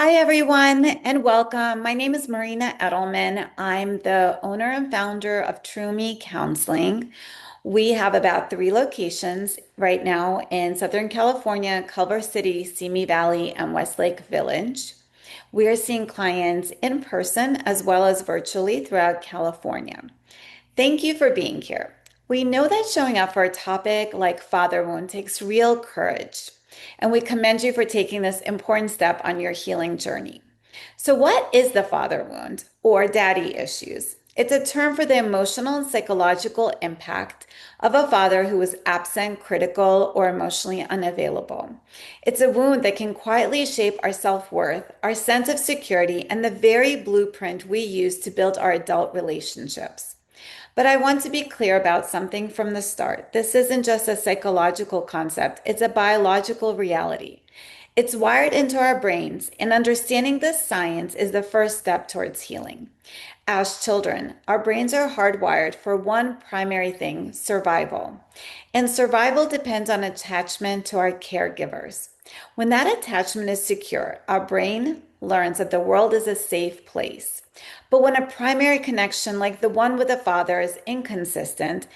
Hi, everyone, and welcome. My name is Marina Edelman. I'm the owner and founder of True Me Counseling. We have about three locations right now in Southern California, Culver City, Simi Valley, and Westlake Village. We are seeing clients in person as well as virtually throughout California. Thank you for being here. We know that showing up for a topic like father wound takes real courage, and we commend you for taking this important step on your healing journey. So, what is the father wound or daddy issues? It's a term for the emotional and psychological impact of a father who is absent, critical, or emotionally unavailable. It's a wound that can quietly shape our self worth, our sense of security, and the very blueprint we use to build our adult relationships. But I want to be clear about something from the start. This isn't just a psychological concept, it's a biological reality. It's wired into our brains, and understanding this science is the first step towards healing. As children, our brains are hardwired for one primary thing: survival. And survival depends on attachment to our caregivers. When that attachment is secure, our brain learns that the world is a safe place. But when a primary connection like the one with a father is inconsistent,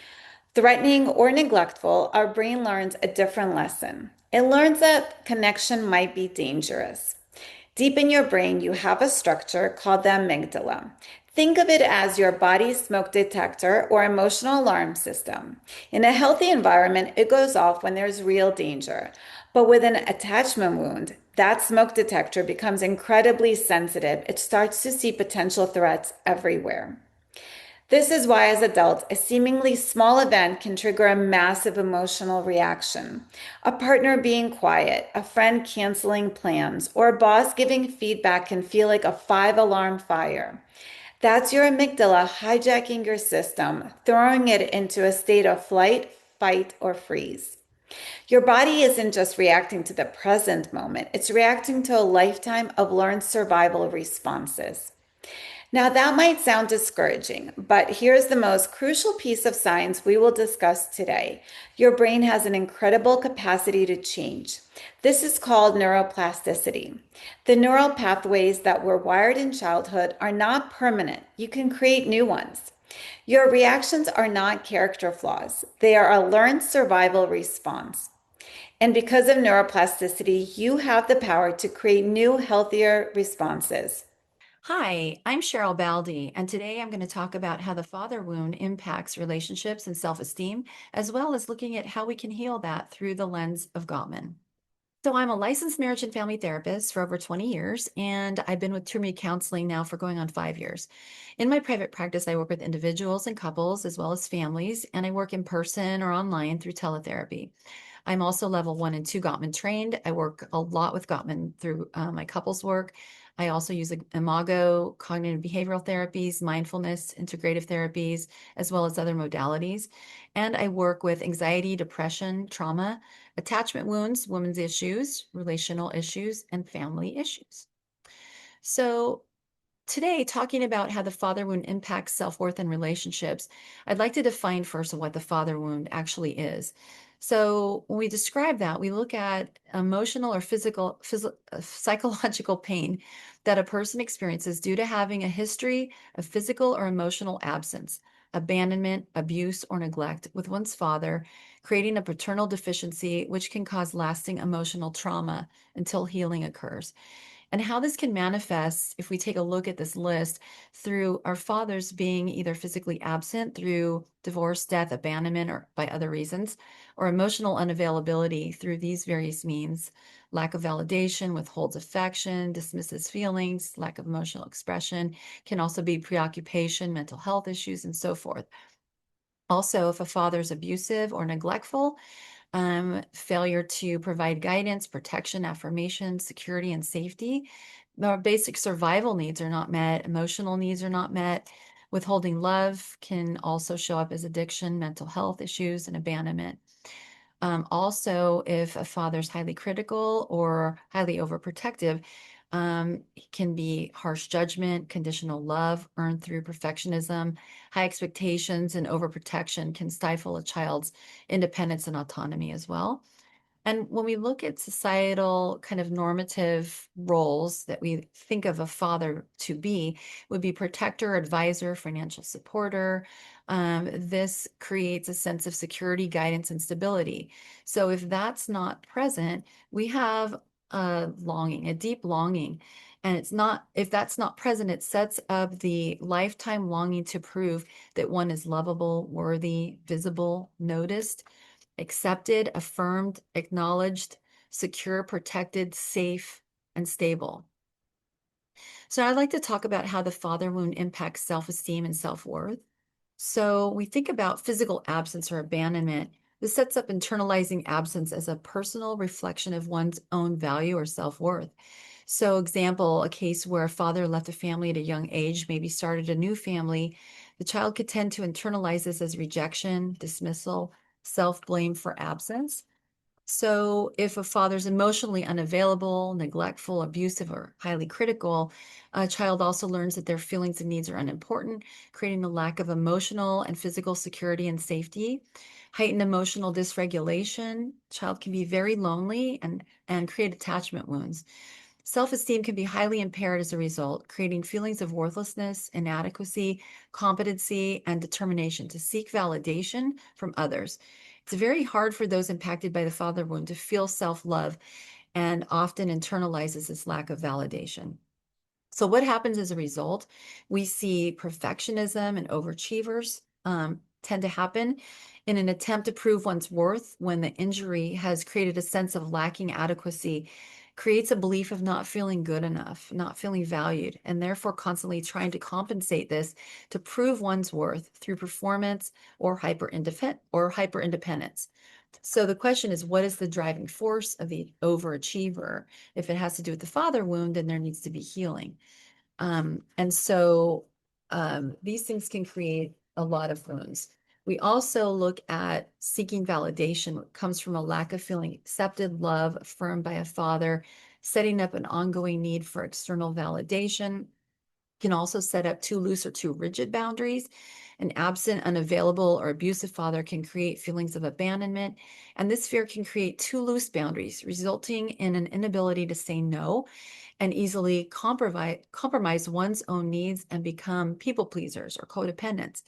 threatening, or neglectful, our brain learns a different lesson. It learns that connection might be dangerous. Deep in your brain, you have a structure called the amygdala. Think of it as your body's smoke detector or emotional alarm system. In a healthy environment, it goes off when there's real danger. But with an attachment wound, that smoke detector becomes incredibly sensitive. It starts to see potential threats everywhere. This is why, as adults, a seemingly small event can trigger a massive emotional reaction. A partner being quiet, a friend canceling plans, or a boss giving feedback can feel like a five-alarm fire. That's your amygdala hijacking your system, throwing it into a state of flight, fight, or freeze. Your body isn't just reacting to the present moment, it's reacting to a lifetime of learned survival responses. Now, that might sound discouraging, but here's the most crucial piece of science we will discuss today. Your brain has an incredible capacity to change. This is called neuroplasticity. The neural pathways that were wired in childhood are not permanent. You can create new ones. Your reactions are not character flaws, they are a learned survival response. And because of neuroplasticity, you have the power to create new, healthier responses. Hi, I'm Cheryl Baldy, and today I'm going to talk about how the father wound impacts relationships and self-esteem, as well as looking at how we can heal that through the lens of Gottman. So I'm a licensed marriage and family therapist for over 20 years, and I've been with True Me Counseling now for going on 5 years. In my private practice, I work with individuals and couples, as well as families, and I work in person or online through teletherapy. I'm also level 1 and 2 Gottman trained. I work a lot with Gottman through my couples work. I also use Imago, cognitive behavioral therapies, mindfulness, integrative therapies, as well as other modalities. And I work with anxiety, depression, trauma, attachment wounds, women's issues, relational issues, and family issues. So today, talking about how the father wound impacts self-worth and relationships, I'd like to define first what the father wound actually is. So when we describe that, we look at emotional or psychological pain that a person experiences due to having a history of physical or emotional absence, abandonment, abuse, or neglect with one's father, creating a paternal deficiency, which can cause lasting emotional trauma until healing occurs. And how this can manifest, if we take a look at this list, through our fathers being either physically absent through divorce, death, abandonment, or by other reasons, or emotional unavailability through these various means. Lack of validation, withholds affection, dismisses feelings, lack of emotional expression, can also be preoccupation, mental health issues, and so forth. Also, if a father is abusive or neglectful, failure to provide guidance, protection, affirmation, security, and safety. Our basic survival needs are not met, emotional needs are not met. Withholding love can also show up as addiction, mental health issues, and abandonment. Also, if a father's highly critical or highly overprotective, it can be harsh judgment, conditional love earned through perfectionism, high expectations, and overprotection can stifle a child's independence and autonomy as well. And when we look at societal kind of normative roles that we think of a father to be, would be protector, advisor, financial supporter. This creates a sense of security, guidance, and stability. So if that's not present, we have a longing, a deep longing. And it's not, if that's not present, it sets up the lifetime longing to prove that one is lovable, worthy, visible, noticed, accepted, affirmed, acknowledged, secure, protected, safe, and stable. So I'd like to talk about how the father wound impacts self-esteem and self-worth. So we think about physical absence or abandonment. This sets up internalizing absence as a personal reflection of one's own value or self-worth. So example, a case where a father left a family at a young age, maybe started a new family, the child could tend to internalize this as rejection, dismissal, self-blame for absence. So if a father's emotionally unavailable, neglectful, abusive, or highly critical, a child also learns that their feelings and needs are unimportant, creating a lack of emotional and physical security and safety. Heightened emotional dysregulation, child can be very lonely and create attachment wounds. Self-esteem can be highly impaired as a result, creating feelings of worthlessness, inadequacy, competency, and determination to seek validation from others. It's very hard for those impacted by the father wound to feel self-love and often internalizes this lack of validation. So what happens as a result? We see perfectionism and overachievers tend to happen in an attempt to prove one's worth when the injury has created a sense of lacking adequacy, creates a belief of not feeling good enough, not feeling valued, and therefore constantly trying to compensate this to prove one's worth through performance or hyper independence. So the question is, what is the driving force of the overachiever? If it has to do with the father wound, then there needs to be healing. And so these things can create a lot of wounds. We also look at seeking validation, what comes from a lack of feeling accepted, love, affirmed by a father, setting up an ongoing need for external validation. Can also set up too loose or too rigid boundaries. An absent, unavailable, or abusive father can create feelings of abandonment. And this fear can create too loose boundaries, resulting in an inability to say no and easily compromise one's own needs and become people pleasers or codependents.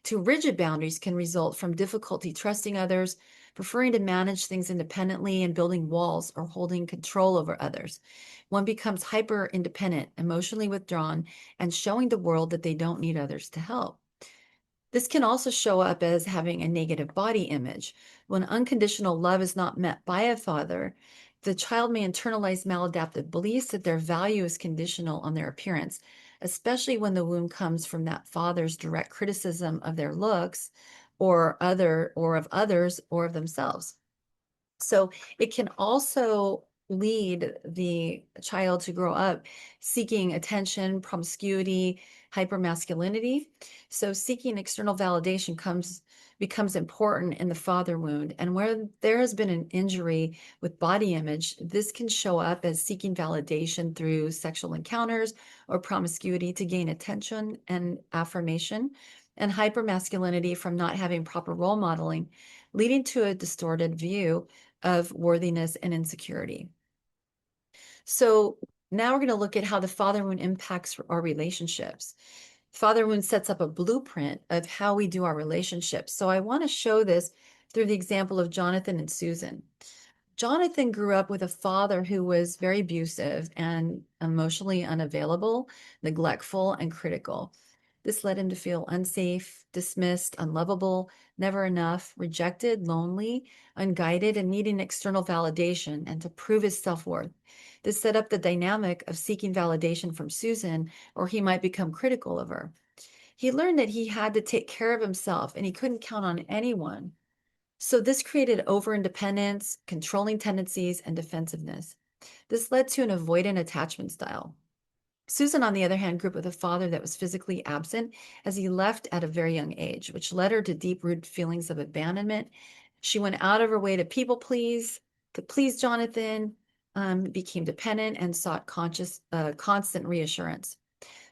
Too rigid boundaries can result from difficulty trusting others, preferring to manage things independently, and building walls or holding control over others. One becomes hyper independent, emotionally withdrawn, and showing the world that they don't need others to help. This can also show up as having a negative body image. When unconditional love is not met by a father, the child may internalize maladaptive beliefs that their value is conditional on their appearance, especially when the wound comes from that father's direct criticism of their looks or of others or of themselves. So it can also lead the child to grow up seeking attention, promiscuity, hypermasculinity. So seeking external validation becomes important in the father wound. And where there has been an injury with body image, this can show up as seeking validation through sexual encounters or promiscuity to gain attention and affirmation, and hypermasculinity from not having proper role modeling, leading to a distorted view of worthiness and insecurity. So now we're going to look at how the father wound impacts our relationships. Father wound sets up a blueprint of how we do our relationships. So I want to show this through the example of Jonathan and Susan. Jonathan grew up with a father who was very abusive and emotionally unavailable, neglectful, and critical. This led him to feel unsafe, dismissed, unlovable, never enough, rejected, lonely, unguided, and needing external validation and to prove his self-worth. This set up the dynamic of seeking validation from Susan, or he might become critical of her. He learned that he had to take care of himself and he couldn't count on anyone. So this created over-independence, controlling tendencies, and defensiveness. This led to an avoidant attachment style. Susan, on the other hand, grew up with a father that was physically absent as he left at a very young age, which led her to deep-rooted feelings of abandonment. She went out of her way to please Jonathan, became dependent, and sought constant reassurance.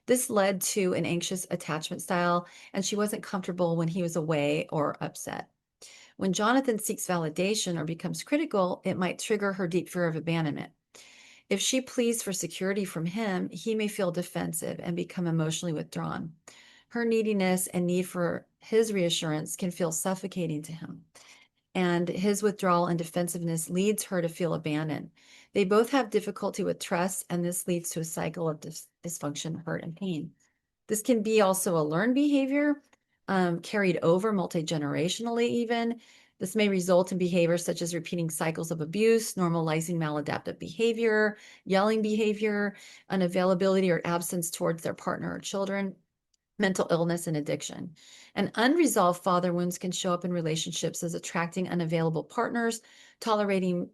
This led to an anxious attachment style, and she wasn't comfortable when he was away or upset. When Jonathan seeks validation or becomes critical, it might trigger her deep fear of abandonment. If she pleads for security from him, he may feel defensive and become emotionally withdrawn. Her neediness and need for his reassurance can feel suffocating to him, and his withdrawal and defensiveness leads her to feel abandoned. They both have difficulty with trust, and this leads to a cycle of dysfunction, hurt, and pain. This can be also a learned behavior, carried over multi-generationally even. This may result in behaviors such as repeating cycles of abuse, normalizing maladaptive behavior, yelling behavior, unavailability or absence towards their partner or children, mental illness, and addiction. And unresolved father wounds can show up in relationships as attracting unavailable partners, tolerating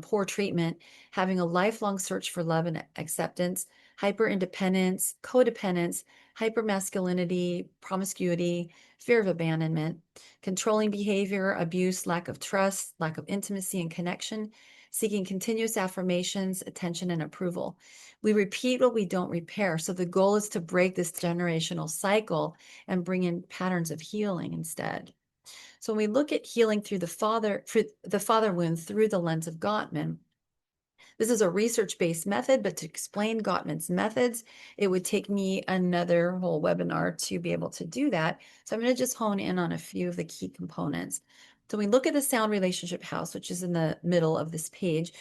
poor treatment, having a lifelong search for love and acceptance, hyper independence, codependence, hypermasculinity, promiscuity, fear of abandonment, controlling behavior, abuse, lack of trust, lack of intimacy and connection, seeking continuous affirmations, attention, and approval. We repeat what we don't repair. So the goal is to break this generational cycle and bring in patterns of healing instead. So when we look at healing through the father wound through the lens of Gottman, this is a research-based method, but to explain Gottman's methods, it would take me another whole webinar to be able to do that. So I'm going to just hone in on a few of the key components. So we look at the sound relationship house, which is in the middle of this page.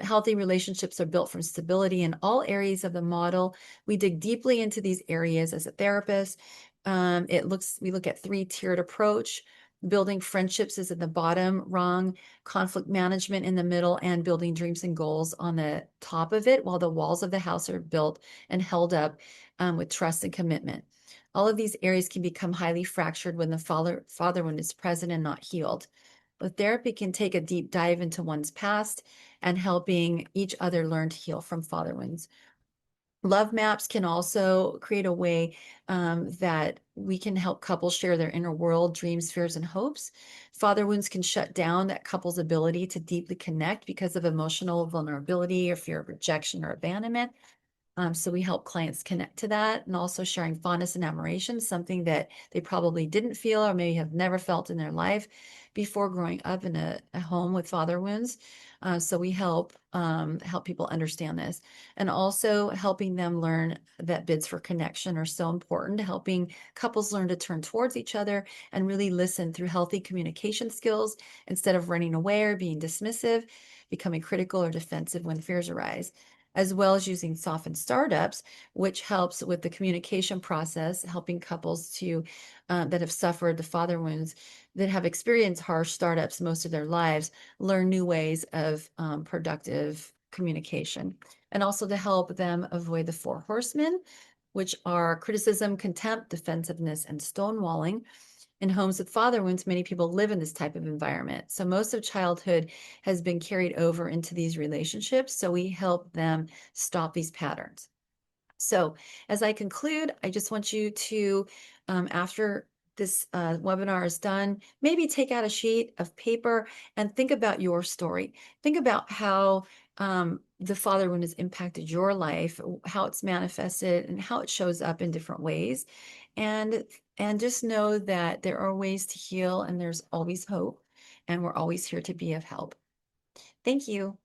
Healthy relationships are built from stability in all areas of the model. We dig deeply into these areas as a therapist. We look at three-tiered approach. Building friendships is at the bottom rung, conflict management in the middle, and building dreams and goals on the top of it, while the walls of the house are built and held up with trust and commitment. All of these areas can become highly fractured when the father wound is present and not healed. But therapy can take a deep dive into one's past and helping each other learn to heal from father wounds. Love maps can also create a way that we can help couples share their inner world, dreams, fears, and hopes. Father wounds can shut down that couple's ability to deeply connect because of emotional vulnerability or fear of rejection or abandonment. So we help clients connect to that, and also sharing fondness and admiration, something that they probably didn't feel or maybe have never felt in their life before growing up in a home with father wounds. So we help people understand this, and also helping them learn that bids for connection are so important, helping couples learn to turn towards each other and really listen through healthy communication skills instead of running away or being dismissive, becoming critical or defensive when fears arise, as well as using softened startups, which helps with the communication process, helping couples that have suffered the father wounds, that have experienced harsh startups most of their lives, learn new ways of productive communication, and also to help them avoid the four horsemen, which are criticism, contempt, defensiveness, and stonewalling. In homes with father wounds, many people live in this type of environment. So most of childhood has been carried over into these relationships. So we help them stop these patterns. So as I conclude, I just want you to, after this webinar is done, maybe take out a sheet of paper and think about your story. Think about how the father wound has impacted your life, how it's manifested, and how it shows up in different ways. And just know that there are ways to heal, and there's always hope, and we're always here to be of help. Thank you.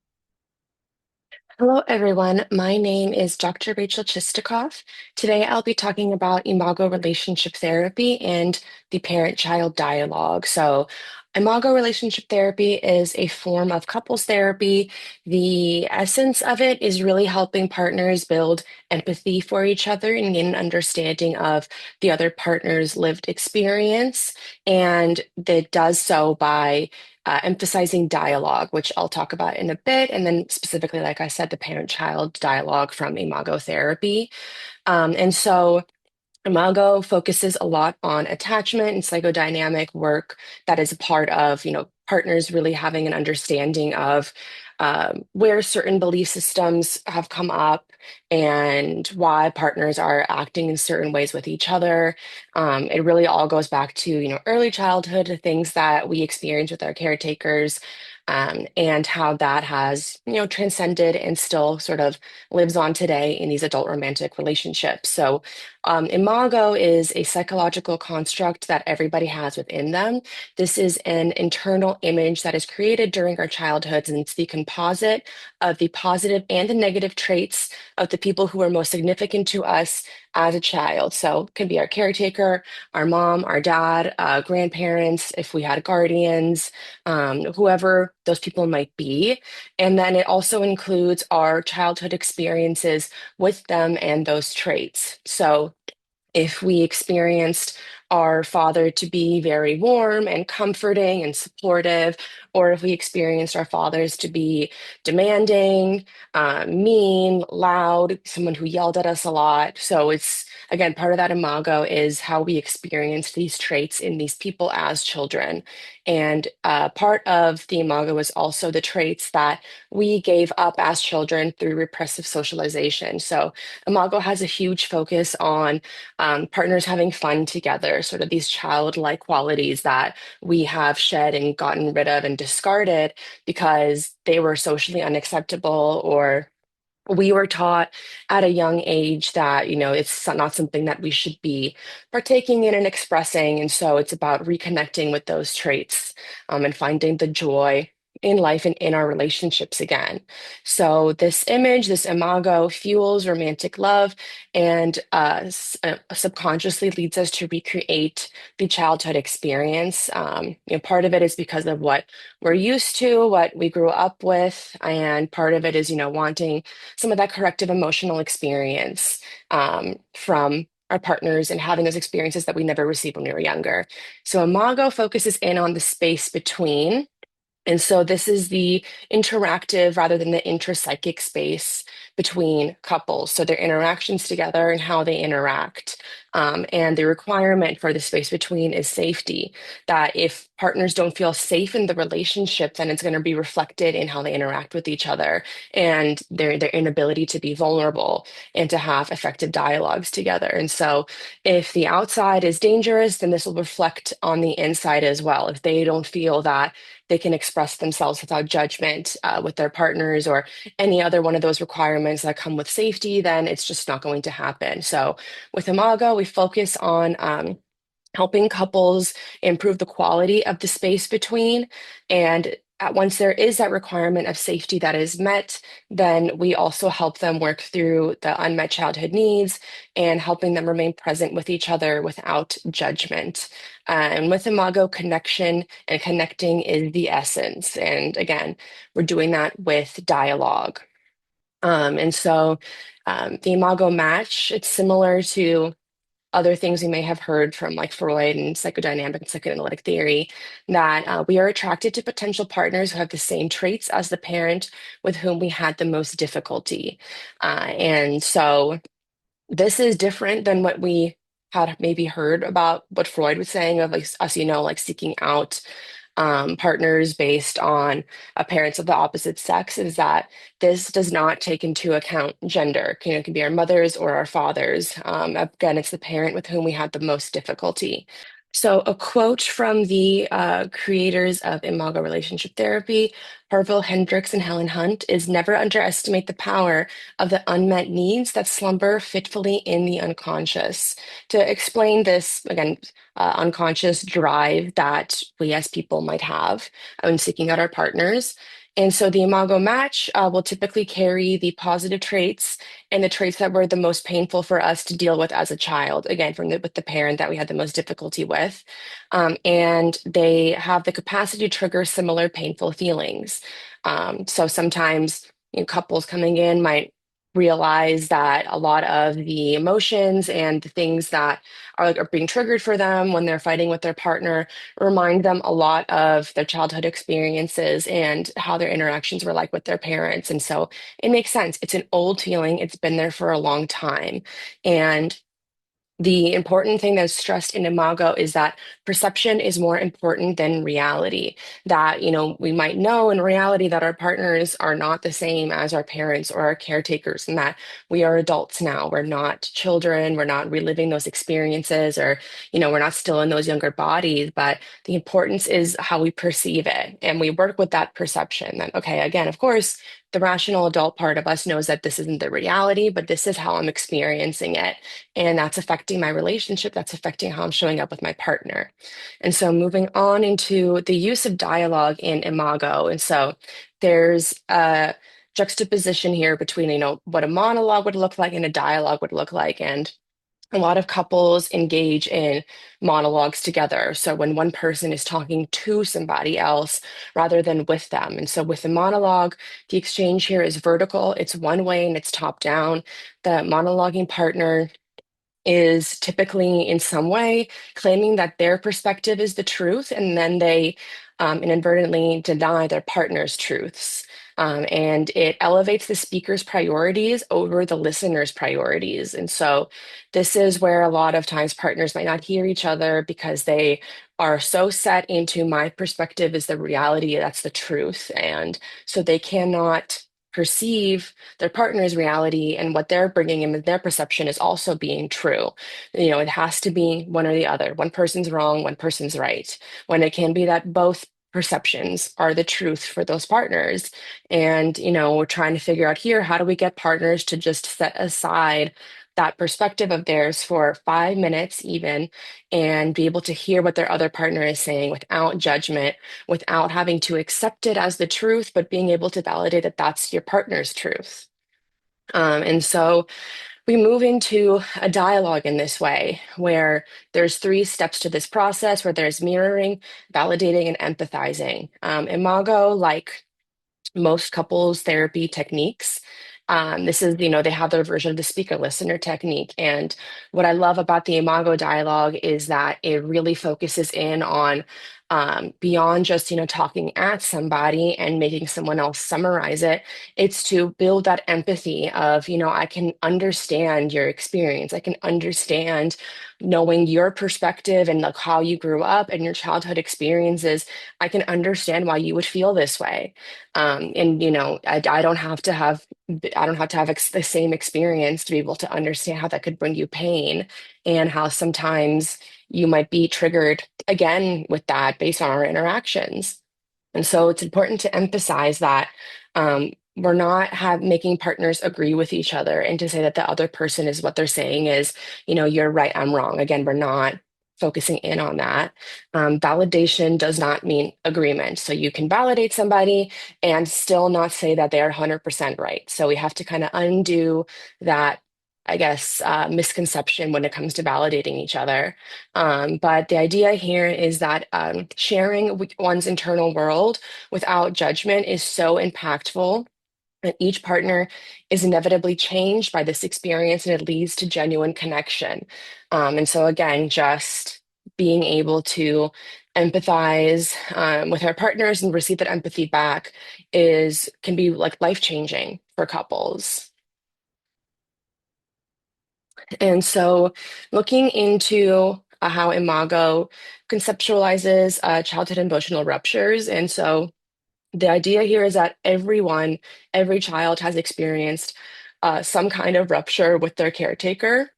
Hello, everyone. My name is Dr. Rachel Chistikov. Today, I'll be talking about imago relationship therapy and the parent-child dialogue. So, imago relationship therapy is a form of couples therapy. The essence of it is really helping partners build empathy for each other and gain an understanding of the other partner's lived experience. And it does so by emphasizing dialogue, which I'll talk about in a bit, and then specifically, like I said, the parent-child dialogue from Imago therapy. And so Imago focuses a lot on attachment and psychodynamic work that is a part of, partners really having an understanding of where certain belief systems have come up and why partners are acting in certain ways with each other. It really all goes back to, early childhood, the things that we experience with our caretakers, and how that has, transcended and still sort of lives on today in these adult romantic relationships. So, imago is a psychological construct that everybody has within them. This is an internal image that is created during our childhoods, and it's the composite of the positive and the negative traits of the people who are most significant to us as a child. So it can be our caretaker, our mom, our dad, grandparents, if we had guardians, whoever those people might be. And then it also includes our childhood experiences with them and those traits. So if we experienced our father to be very warm and comforting and supportive, or if we experienced our fathers to be demanding, mean, loud, someone who yelled at us a lot. So it's, again, part of that imago is how we experience these traits in these people as children. And part of the imago is also the traits that we gave up as children through repressive socialization. So imago has a huge focus on partners having fun together, sort of these childlike qualities that we have shed and gotten rid of and discarded because they were socially unacceptable, or we were taught at a young age that, it's not something that we should be partaking in and expressing. And so it's about reconnecting with those traits, and finding the joy in life and in our relationships again. So this image, this imago, fuels romantic love and subconsciously leads us to recreate the childhood experience. Part of it is because of what we're used to, what we grew up with, and part of it is, wanting some of that corrective emotional experience, from our partners and having those experiences that we never received when we were younger. So Imago focuses in on the space between. And so this is the interactive rather than the intrapsychic space between couples. So their interactions together and how they interact. And the requirement for the space between is safety. That if partners don't feel safe in the relationship, then it's going to be reflected in how they interact with each other and their inability to be vulnerable and to have effective dialogues together. And so if the outside is dangerous, then this will reflect on the inside as well. If they don't feel that they can express themselves without judgment with their partners or any other one of those requirements that come with safety, then it's just not going to happen. So with Imago, we focus on helping couples improve the quality of the space between. And once there is that requirement of safety that is met, then we also help them work through the unmet childhood needs and helping them remain present with each other without judgment. And with Imago, connection and connecting is the essence. And again, we're doing that with dialogue. The Imago match, it's similar to other things we may have heard from like Freud and psychodynamic and psychoanalytic theory, that we are attracted to potential partners who have the same traits as the parent with whom we had the most difficulty. And so this is different than what we had maybe heard about what Freud was saying of like us, like seeking out partners based on parents of the opposite sex, is that this does not take into account gender. It can be our mothers or our fathers. Again, it's the parent with whom we had the most difficulty. So, a quote from the creators of Imago Relationship Therapy, Harville Hendricks and Helen Hunt, is never underestimate the power of the unmet needs that slumber fitfully in the unconscious. To explain this, again, unconscious drive that we as people might have when seeking out our partners. And so the Imago match will typically carry the positive traits and the traits that were the most painful for us to deal with as a child, again, with the parent that we had the most difficulty with. And they have the capacity to trigger similar painful feelings. So sometimes couples coming in might realize that a lot of the emotions and the things that are being triggered for them when they're fighting with their partner remind them a lot of their childhood experiences and how their interactions were like with their parents. And so it makes sense. It's an old feeling. It's been there for a long time. And The important thing that's stressed in Imago is that perception is more important than reality. That, we might know in reality that our partners are not the same as our parents or our caretakers, and that we are adults now. We're not children. We're not reliving those experiences, or, we're not still in those younger bodies. But the importance is how we perceive it. And we work with that perception that, okay, again, of course, the rational adult part of us knows that this isn't the reality, but this is how I'm experiencing it, and that's affecting my relationship. That's affecting how I'm showing up with my partner. And so moving on into the use of dialogue in Imago. And so there's a juxtaposition here between, what a monologue would look like and a dialogue would look like. And a lot of couples engage in monologues together. So when one person is talking to somebody else rather than with them. And so with the monologue, the exchange here is vertical. It's one way and it's top down. The monologuing partner is typically in some way claiming that their perspective is the truth, and then they inadvertently deny their partner's truths. And it elevates the speaker's priorities over the listener's priorities. And so this is where a lot of times partners might not hear each other because they are so set into my perspective is the reality, that's the truth. And so they cannot perceive their partner's reality, and what they're bringing in their perception is also being true. It has to be one or the other. One person's wrong, one person's right. When it can be that both perceptions are the truth for those partners. And, we're trying to figure out here, how do we get partners to just set aside that perspective of theirs for 5 minutes even, and be able to hear what their other partner is saying without judgment, without having to accept it as the truth, but being able to validate that that's your partner's truth. And so we move into a dialogue in this way, where there's 3 steps to this process, where there's mirroring, validating, and empathizing. Imago, like most couples therapy techniques. This is, they have their version of the speaker listener technique. And what I love about the Imago dialogue is that it really focuses in on beyond just, talking at somebody and making someone else summarize it. It's to build that empathy of, I can understand your experience. I can understand knowing your perspective and like how you grew up and your childhood experiences. I can understand why you would feel this way. And I don't have to have the same experience to be able to understand how that could bring you pain, and how sometimes you might be triggered again with that based on our interactions. And so it's important to emphasize that we're not making partners agree with each other, and to say that the other person is what they're saying is, you're right, I'm wrong. Again, we're not focusing in on that. Validation does not mean agreement. So you can validate somebody and still not say that they are 100% right. So we have to kind of undo that, I guess, misconception when it comes to validating each other. But the idea here is that sharing one's internal world without judgment is so impactful. And each partner is inevitably changed by this experience, and it leads to genuine connection. And so, again, just being able to empathize with our partners and receive that empathy back can be like life-changing for couples. And so, looking into how Imago conceptualizes childhood emotional ruptures. And so, the idea here is that every child has experienced some kind of rupture with their caretaker,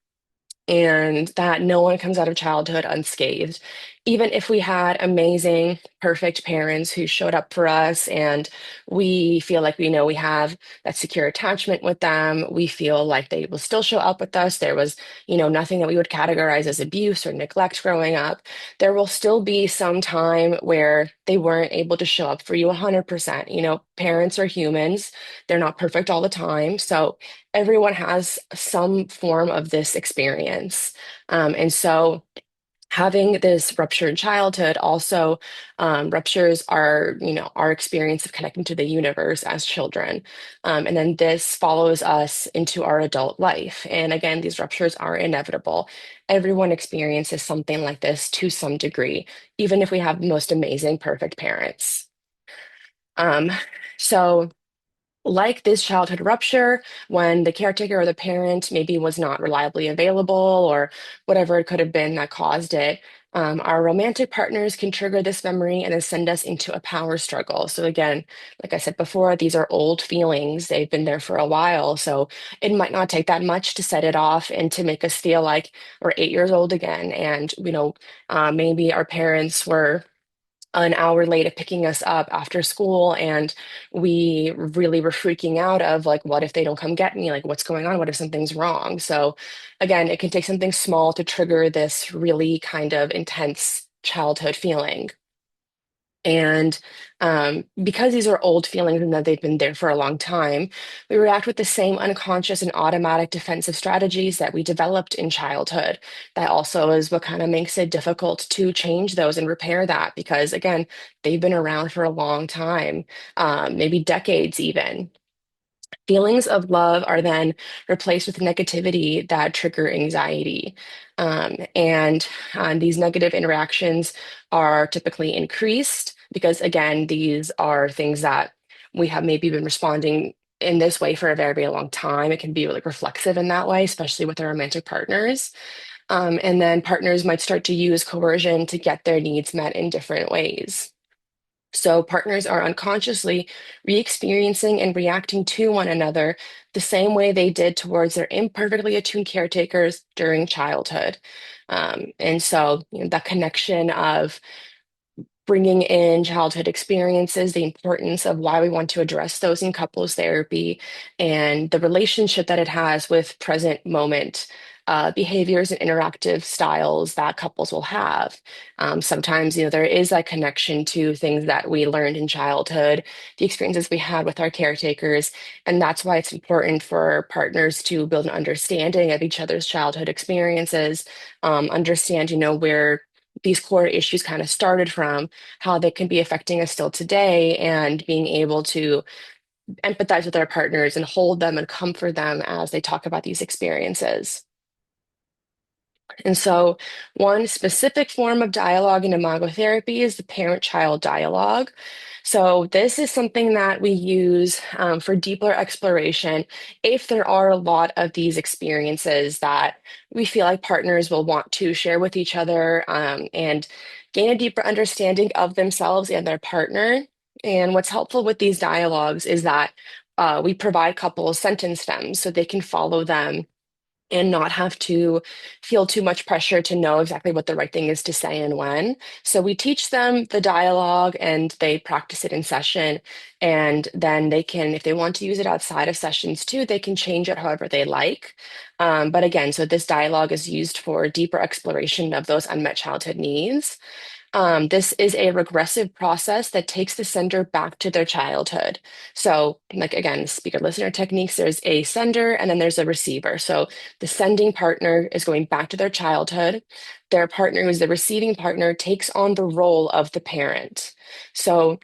and that no one comes out of childhood unscathed. Even if we had amazing, perfect parents who showed up for us, and we feel like we have that secure attachment with them, we feel like they will still show up with us. There was, nothing that we would categorize as abuse or neglect growing up. There will still be some time where they weren't able to show up for you 100%. Parents are humans, they're not perfect all the time. So everyone has some form of this experience. And so having this ruptured childhood also ruptures our experience of connecting to the universe as children. And then this follows us into our adult life. And again, these ruptures are inevitable. Everyone experiences something like this to some degree, even if we have the most amazing, perfect parents. Um, so like this childhood rupture, when the caretaker or the parent maybe was not reliably available or whatever it could have been that caused it, our romantic partners can trigger this memory and then send us into a power struggle. So, again, like I said before, these are old feelings. They've been there for a while. So, it might not take that much to set it off and to make us feel like we're 8 years old again. And, maybe our parents were an hour late at picking us up after school, and we really were freaking out of like, what if they don't come get me? Like, what's going on? What if something's wrong? So again, it can take something small to trigger this really kind of intense childhood feeling. And because these are old feelings and that they've been there for a long time, we react with the same unconscious and automatic defensive strategies that we developed in childhood. That also is what kind of makes it difficult to change those and repair that because, again, they've been around for a long time, maybe decades even. Feelings of love are then replaced with negativity that trigger anxiety. And these negative interactions are typically increased because, again, these are things that we have maybe been responding in this way for a very, very long time. It can be like reflexive in that way, especially with our romantic partners. And then partners might start to use coercion to get their needs met in different ways. So partners are unconsciously re-experiencing and reacting to one another the same way they did towards their imperfectly attuned caretakers during childhood. And so, that connection of bringing in childhood experiences, the importance of why we want to address those in couples therapy, and the relationship that it has with present moment behaviors and interactive styles that couples will have. Sometimes, there is that connection to things that we learned in childhood, the experiences we had with our caretakers, and that's why it's important for partners to build an understanding of each other's childhood experiences, understand, where these core issues kind of started from, how they can be affecting us still today, and being able to empathize with our partners and hold them and comfort them as they talk about these experiences. And so, one specific form of dialogue in imago therapy is the parent child dialogue. So, this is something that we use for deeper exploration if there are a lot of these experiences that we feel like partners will want to share with each other and gain a deeper understanding of themselves and their partner. And what's helpful with these dialogues is that we provide couples sentence stems so they can follow them and not have to feel too much pressure to know exactly what the right thing is to say and when. So we teach them the dialogue and they practice it in session. And then they can, if they want to use it outside of sessions too, they can change it however they like. But again, so this dialogue is used for deeper exploration of those unmet childhood needs. This is a regressive process that takes the sender back to their childhood. So, like again, speaker listener techniques, there's a sender and then there's a receiver. So, the sending partner is going back to their childhood. Their partner, who's the receiving partner, takes on the role of the parent. So,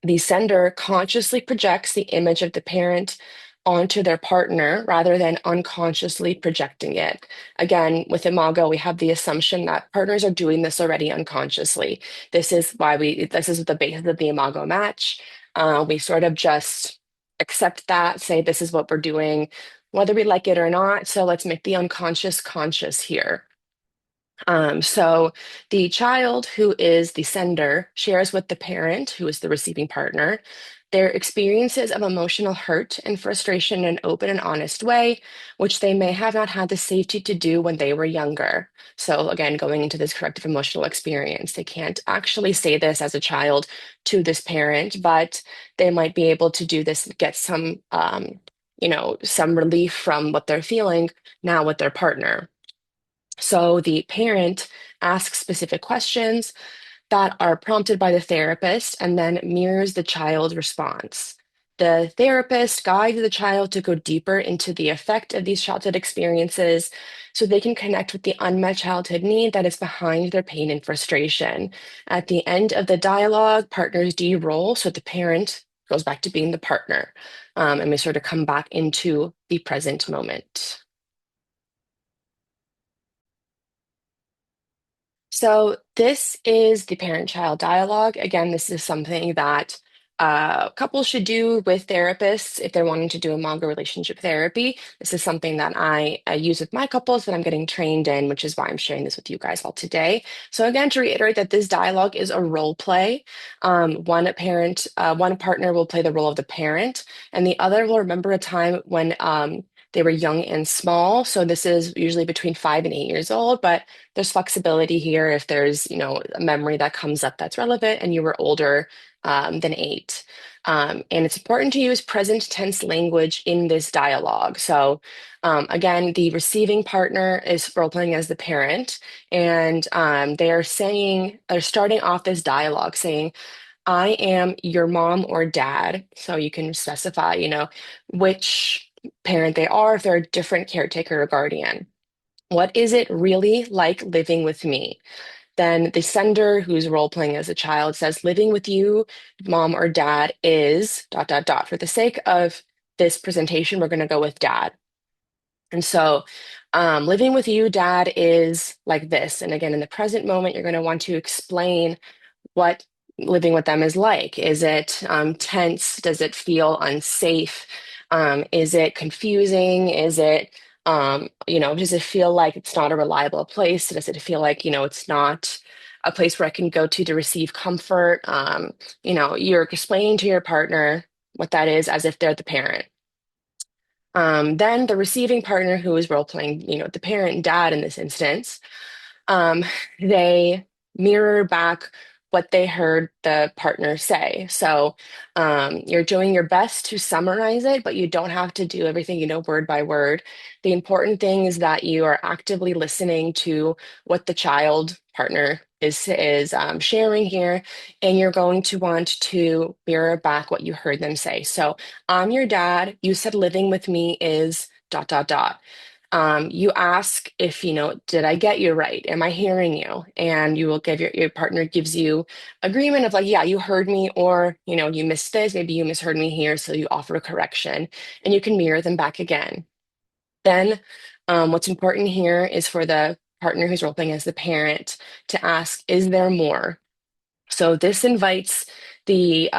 the sender consciously projects the image of the parent onto their partner rather than unconsciously projecting it. Again, with Imago, we have the assumption that partners are doing this already unconsciously. This is the basis of the Imago match. We sort of just accept that, say, this is what we're doing, whether we like it or not. So let's make the unconscious conscious here. So the child who is the sender shares with the parent, who is the receiving partner, their experiences of emotional hurt and frustration in an open and honest way, which they may have not had the safety to do when they were younger. So again, going into this corrective emotional experience, they can't actually say this as a child to this parent, but they might be able to do this, get some relief from what they're feeling now with their partner. So the parent asks specific questions that are prompted by the therapist and then mirrors the child's response. The therapist guides the child to go deeper into the effect of these childhood experiences so they can connect with the unmet childhood need that is behind their pain and frustration. At the end of the dialogue, partners de-role, so the parent goes back to being the partner, and we sort of come back into the present moment. So this is the parent-child dialogue. Again, this is something that couples should do with therapists if they're wanting to do imago relationship therapy. This is something that I use with my couples that I'm getting trained in, which is why I'm sharing this with you guys all today. So again, to reiterate that this dialogue is a role play. One partner will play the role of the parent, and the other will remember a time when they were young and small. So this is usually between 5 and 8 years old, but there's flexibility here if there's, a memory that comes up that's relevant and you were older than 8. And it's important to use present tense language in this dialogue. So, again, the receiving partner is role playing as the parent, and they're starting off this dialogue saying, I am your mom or dad. So you can specify, which parent they are, if they're a different caretaker or guardian. What is it really like living with me? Then the sender, who's role playing as a child, says, living with you, mom or dad, is dot, dot, dot. For the sake of this presentation, we're going to go with dad. And so, living with you, dad, is like this. And again, in the present moment, you're going to want to explain what living with them is like. Is it tense? Does it feel unsafe? Is it confusing? Does it feel like it's not a reliable place? Does it feel like, it's not a place where I can go to receive comfort? You're explaining to your partner what that is as if they're the parent. Then the receiving partner, who is role playing, the parent and dad in this instance, um, they mirror back what they heard the partner say. So you're doing your best to summarize it, but you don't have to do everything, word by word. The important thing is that you are actively listening to what the child partner is sharing here, and you're going to want to mirror back what you heard them say. So I'm your dad. You said living with me is dot dot dot. You ask if, did I get you right? Am I hearing you? And you will give your partner gives you agreement of like, yeah, you heard me, or, you missed this, maybe you misheard me here. So you offer a correction and you can mirror them back again. Then, what's important here is for the partner who's role playing as the parent to ask, is there more? So this invites the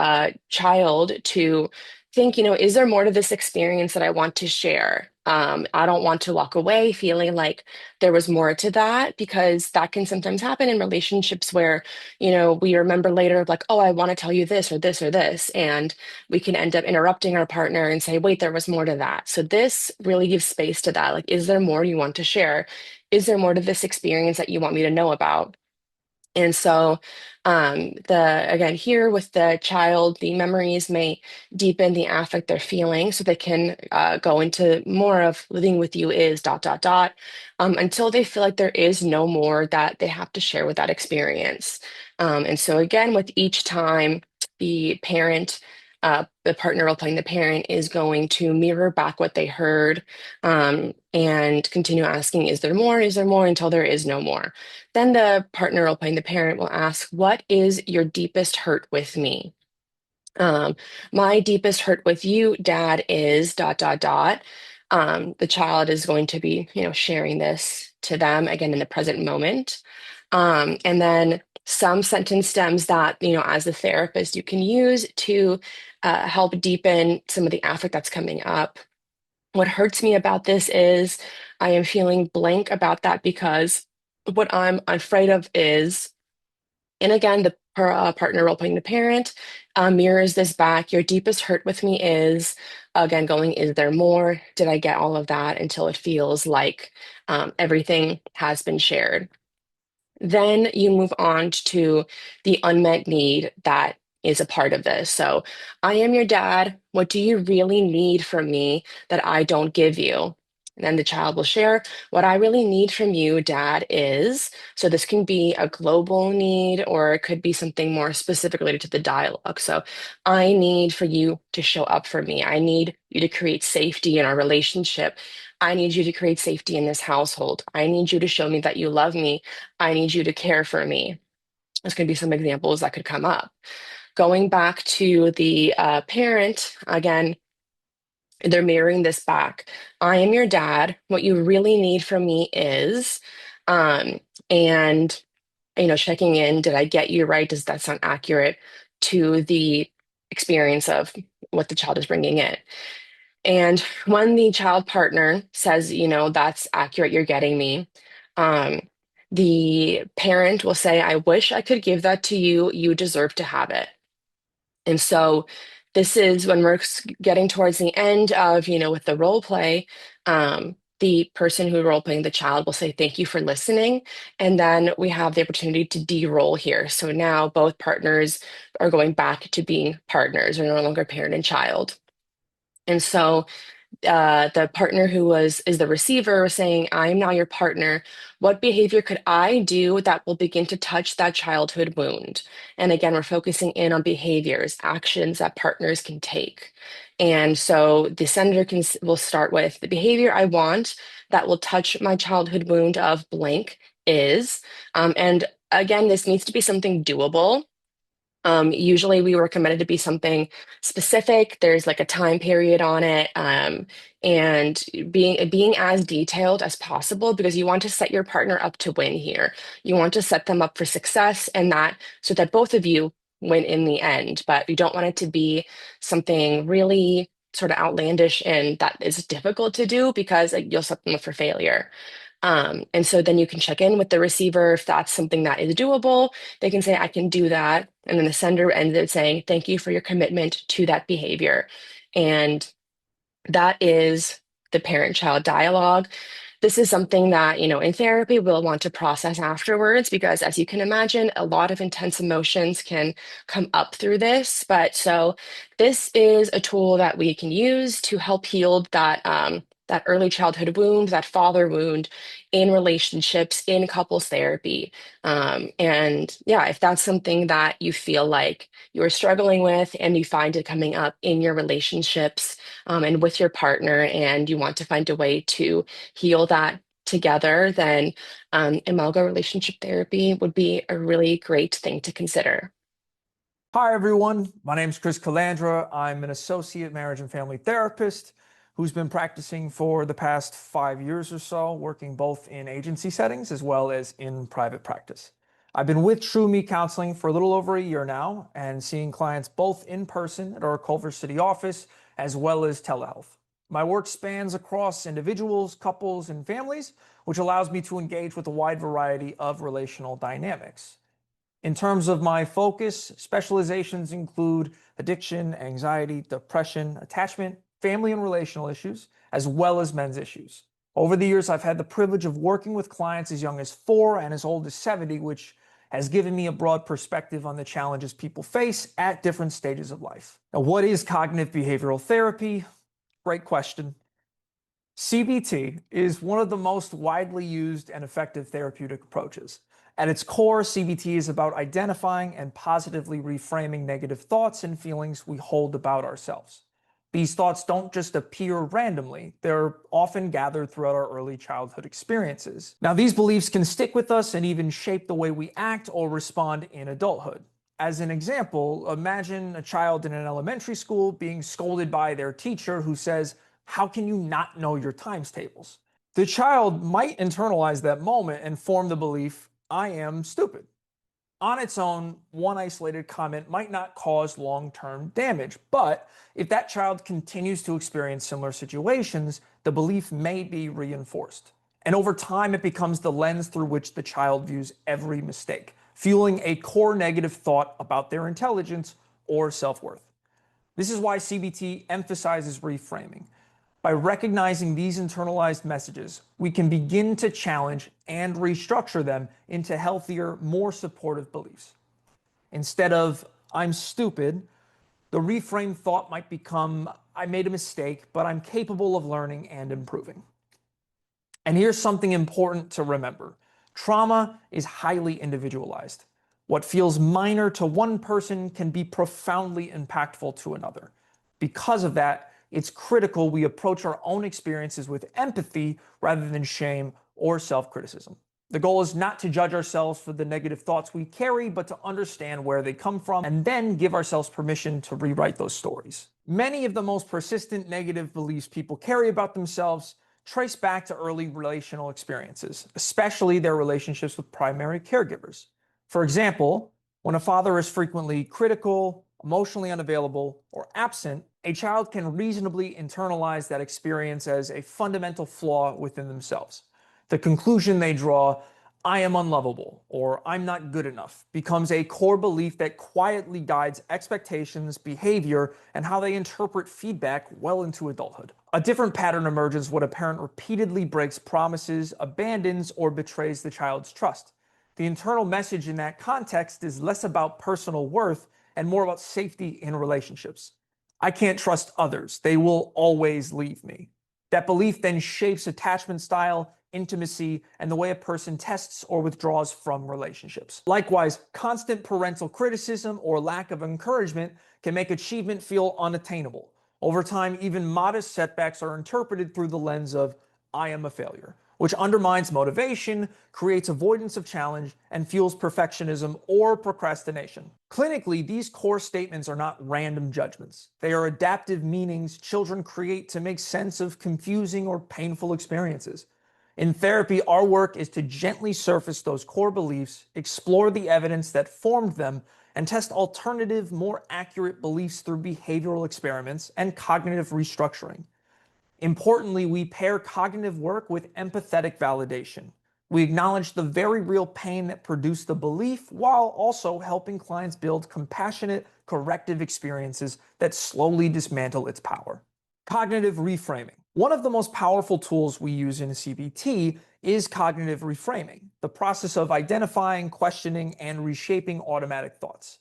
child to think, is there more to this experience that I want to share? I don't want to walk away feeling like there was more to that, because that can sometimes happen in relationships where, we remember later like, oh, I want to tell you this or this or this. And we can end up interrupting our partner and say, wait, there was more to that. So this really gives space to that. Like, is there more you want to share? Is there more to this experience that you want me to know about? And so, the again here with the child, the memories may deepen the affect they're feeling, so they can go into more of living with you is dot dot dot until they feel like there is no more that they have to share with that experience. And so again, with each time, the parent, the partner role playing the parent is going to mirror back what they heard, and continue asking, is there more? Is there more? Until there is no more. Then the partner role playing the parent will ask, what is your deepest hurt with me? Um, my deepest hurt with you, dad, is dot, dot, dot. The child is going to be, sharing this to them again in the present moment. And then some sentence stems that, as a therapist, you can use to help deepen some of the affect that's coming up. What hurts me about this is I am feeling blank about that because what I'm afraid of is, and again, the partner role playing the parent mirrors this back. Your deepest hurt with me is, again, going, is there more? Did I get all of that? Until it feels like everything has been shared. Then you move on to the unmet need that is a part of this. So, I am your dad. What do you really need from me that I don't give you? And then the child will share, what I really need from you, dad, is. So, this can be a global need, or it could be something more specific related to the dialogue. So, I need for you to show up for me. I need you to create safety in our relationship. I need you to create safety in this household. I need you to show me that you love me. I need you to care for me. There's going to be some examples that could come up. Going back to the parent, again, they're mirroring this back. I am your dad. What you really need from me is, um, and, checking in. Did I get you right? Does that sound accurate to the experience of what the child is bringing in. And when the child partner says, that's accurate, you're getting me, um, the parent will say, I wish I could give that to you. You deserve to have it. And so this is when we're getting towards the end of, with the role play, the person who role playing the child will say, thank you for listening. And then we have the opportunity to de-role here. So now both partners are going back to being partners, are no longer parent and child. And so the partner who is the receiver was saying, I'm now your partner. What behavior could I do that will begin to touch that childhood wound? And again, we're focusing in on behaviors, actions that partners can take. And so the sender will start with the behavior I want that will touch my childhood wound of blank is. And again, this needs to be something doable. Usually we recommend it to be something specific. There's like a time period on it, and being as detailed as possible because you want to set your partner up to win here. You want to set them up for success and that so that both of you win in the end. But you don't want it to be something really sort of outlandish and that is difficult to do because you'll set them up for failure. And so then you can check in with the receiver if that's something that is doable. They can say, I can do that. And then the sender ends it saying, thank you for your commitment to that behavior. And that is the parent-child dialogue. This is something that, in therapy we'll want to process afterwards because as you can imagine, a lot of intense emotions can come up through this. But so this is a tool that we can use to help heal that early childhood wound, that father wound in relationships, in couples therapy. And yeah, if that's something that you feel like you're struggling with and you find it coming up in your relationships, and with your partner, and you want to find a way to heal that together, then Imago relationship therapy would be a really great thing to consider. Hi, everyone. My name is Chris Calandra. I'm an associate marriage and family therapist who's been practicing for the past 5 years or so, working both in agency settings as well as in private practice. I've been with True Me Counseling for a little over a year now and seeing clients both in person at our Culver City office as well as telehealth. My work spans across individuals, couples, and families, which allows me to engage with a wide variety of relational dynamics. In terms of my focus, specializations include addiction, anxiety, depression, attachment, family and relational issues, as well as men's issues. Over the years, I've had the privilege of working with clients as young as 4 and as old as 70, which has given me a broad perspective on the challenges people face at different stages of life. Now, what is cognitive behavioral therapy? Great question. CBT is one of the most widely used and effective therapeutic approaches. At its core, CBT is about identifying and positively reframing negative thoughts and feelings we hold about ourselves. These thoughts don't just appear randomly, they're often gathered throughout our early childhood experiences. Now, these beliefs can stick with us and even shape the way we act or respond in adulthood. As an example, imagine a child in an elementary school being scolded by their teacher who says, "How can you not know your times tables?" The child might internalize that moment and form the belief, I am stupid. On its own, one isolated comment might not cause long-term damage, but if that child continues to experience similar situations, the belief may be reinforced. And over time, it becomes the lens through which the child views every mistake, fueling a core negative thought about their intelligence or self-worth. This is why CBT emphasizes reframing. By recognizing these internalized messages, we can begin to challenge and restructure them into healthier, more supportive beliefs. Instead of, I'm stupid, the reframed thought might become, I made a mistake, but I'm capable of learning and improving. And here's something important to remember. Trauma is highly individualized. What feels minor to one person can be profoundly impactful to another. Because of that, it's critical we approach our own experiences with empathy rather than shame or self-criticism. The goal is not to judge ourselves for the negative thoughts we carry, but to understand where they come from and then give ourselves permission to rewrite those stories. Many of the most persistent negative beliefs people carry about themselves trace back to early relational experiences, especially their relationships with primary caregivers. For example, when a father is frequently critical, emotionally unavailable, or absent, a child can reasonably internalize that experience as a fundamental flaw within themselves. The conclusion they draw, I am unlovable, or I'm not good enough, becomes a core belief that quietly guides expectations, behavior, and how they interpret feedback well into adulthood. A different pattern emerges when a parent repeatedly breaks promises, abandons, or betrays the child's trust. The internal message in that context is less about personal worth and more about safety in relationships. I can't trust others. They will always leave me. That belief then shapes attachment style, intimacy, and the way a person tests or withdraws from relationships. Likewise, constant parental criticism or lack of encouragement can make achievement feel unattainable. Over time, even modest setbacks are interpreted through the lens of, I am a failure, which undermines motivation, creates avoidance of challenge, and fuels perfectionism or procrastination. Clinically, these core statements are not random judgments. They are adaptive meanings children create to make sense of confusing or painful experiences. In therapy, our work is to gently surface those core beliefs, explore the evidence that formed them, and test alternative, more accurate beliefs through behavioral experiments and cognitive restructuring. Importantly, we pair cognitive work with empathetic validation. We acknowledge the very real pain that produced the belief while also helping clients build compassionate, corrective experiences that slowly dismantle its power. Cognitive reframing. One of the most powerful tools we use in CBT is cognitive reframing, the process of identifying, questioning, and reshaping automatic thoughts.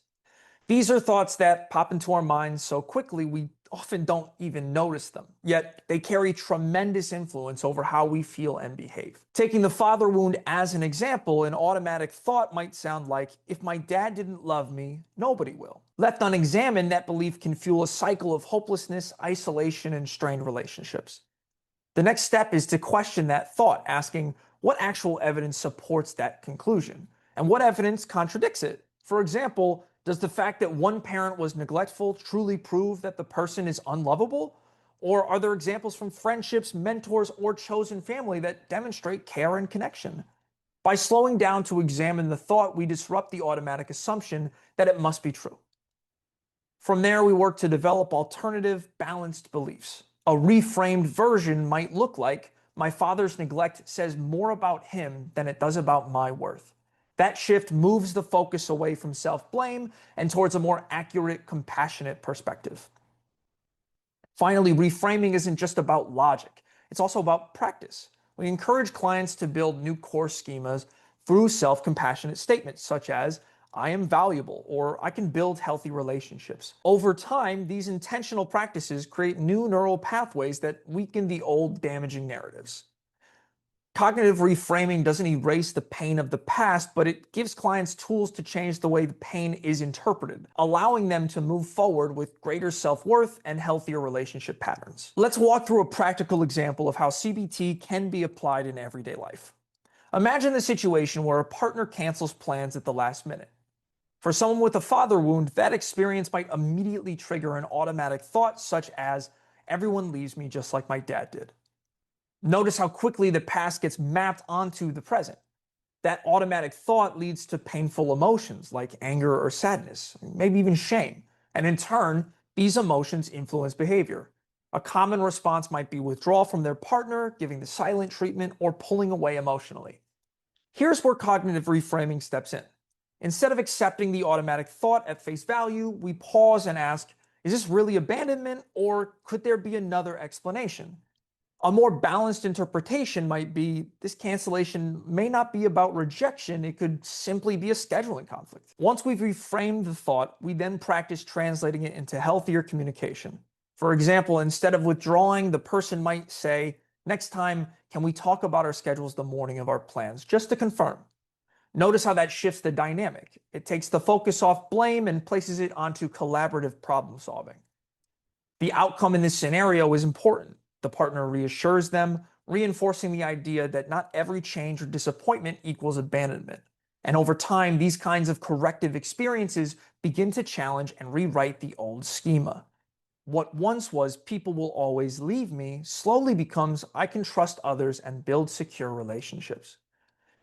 These are thoughts that pop into our minds so quickly we often don't even notice them, yet they carry tremendous influence over how we feel and behave. Taking the father wound as an example, an automatic thought might sound like, if my dad didn't love me, nobody will. Left unexamined, that belief can fuel a cycle of hopelessness, isolation, and strained relationships. The next step is to question that thought, asking what actual evidence supports that conclusion and what evidence contradicts it. For example, does the fact that one parent was neglectful truly prove that the person is unlovable? Or are there examples from friendships, mentors, or chosen family that demonstrate care and connection? By slowing down to examine the thought, we disrupt the automatic assumption that it must be true. From there, we work to develop alternative, balanced beliefs. A reframed version might look like, my father's neglect says more about him than it does about my worth. That shift moves the focus away from self-blame and towards a more accurate, compassionate perspective. Finally, reframing isn't just about logic. It's also about practice. We encourage clients to build new core schemas through self-compassionate statements such as, I am valuable, or I can build healthy relationships. Over time, these intentional practices create new neural pathways that weaken the old damaging narratives. Cognitive reframing doesn't erase the pain of the past, but it gives clients tools to change the way the pain is interpreted, allowing them to move forward with greater self-worth and healthier relationship patterns. Let's walk through a practical example of how CBT can be applied in everyday life. Imagine a situation where a partner cancels plans at the last minute. For someone with a father wound, that experience might immediately trigger an automatic thought such as, everyone leaves me just like my dad did. Notice how quickly the past gets mapped onto the present. That automatic thought leads to painful emotions like anger or sadness, maybe even shame. And in turn, these emotions influence behavior. A common response might be withdrawal from their partner, giving the silent treatment, or pulling away emotionally. Here's where cognitive reframing steps in. Instead of accepting the automatic thought at face value, we pause and ask, is this really abandonment, or could there be another explanation? A more balanced interpretation might be this cancellation may not be about rejection, it could simply be a scheduling conflict. Once we've reframed the thought, we then practice translating it into healthier communication. For example, instead of withdrawing, the person might say, next time, can we talk about our schedules the morning of our plans, just to confirm? Notice how that shifts the dynamic. It takes the focus off blame and places it onto collaborative problem solving. The outcome in this scenario is important. The partner reassures them, reinforcing the idea that not every change or disappointment equals abandonment. And over time, these kinds of corrective experiences begin to challenge and rewrite the old schema. What once was people will always leave me slowly becomes I can trust others and build secure relationships.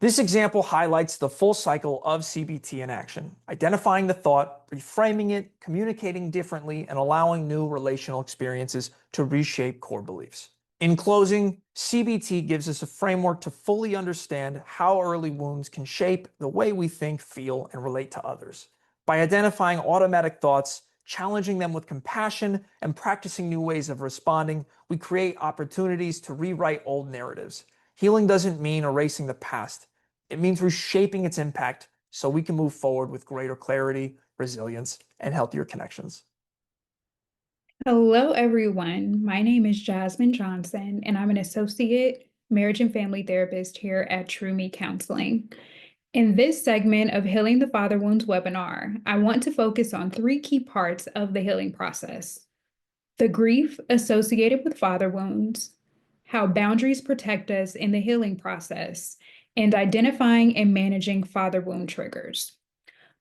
This example highlights the full cycle of CBT in action, identifying the thought, reframing it, communicating differently, and allowing new relational experiences to reshape core beliefs. In closing, CBT gives us a framework to fully understand how early wounds can shape the way we think, feel, and relate to others. By identifying automatic thoughts, challenging them with compassion, and practicing new ways of responding, we create opportunities to rewrite old narratives. Healing doesn't mean erasing the past. It means reshaping its impact so we can move forward with greater clarity, resilience, and healthier connections. Hello, everyone. My name is Jasmine Johnson, and I'm an associate marriage and family therapist here at True Me Counseling. In this segment of Healing the Father Wounds webinar, I want to focus on three key parts of the healing process: the grief associated with father wounds, how boundaries protect us in the healing process, and identifying and managing father wound triggers.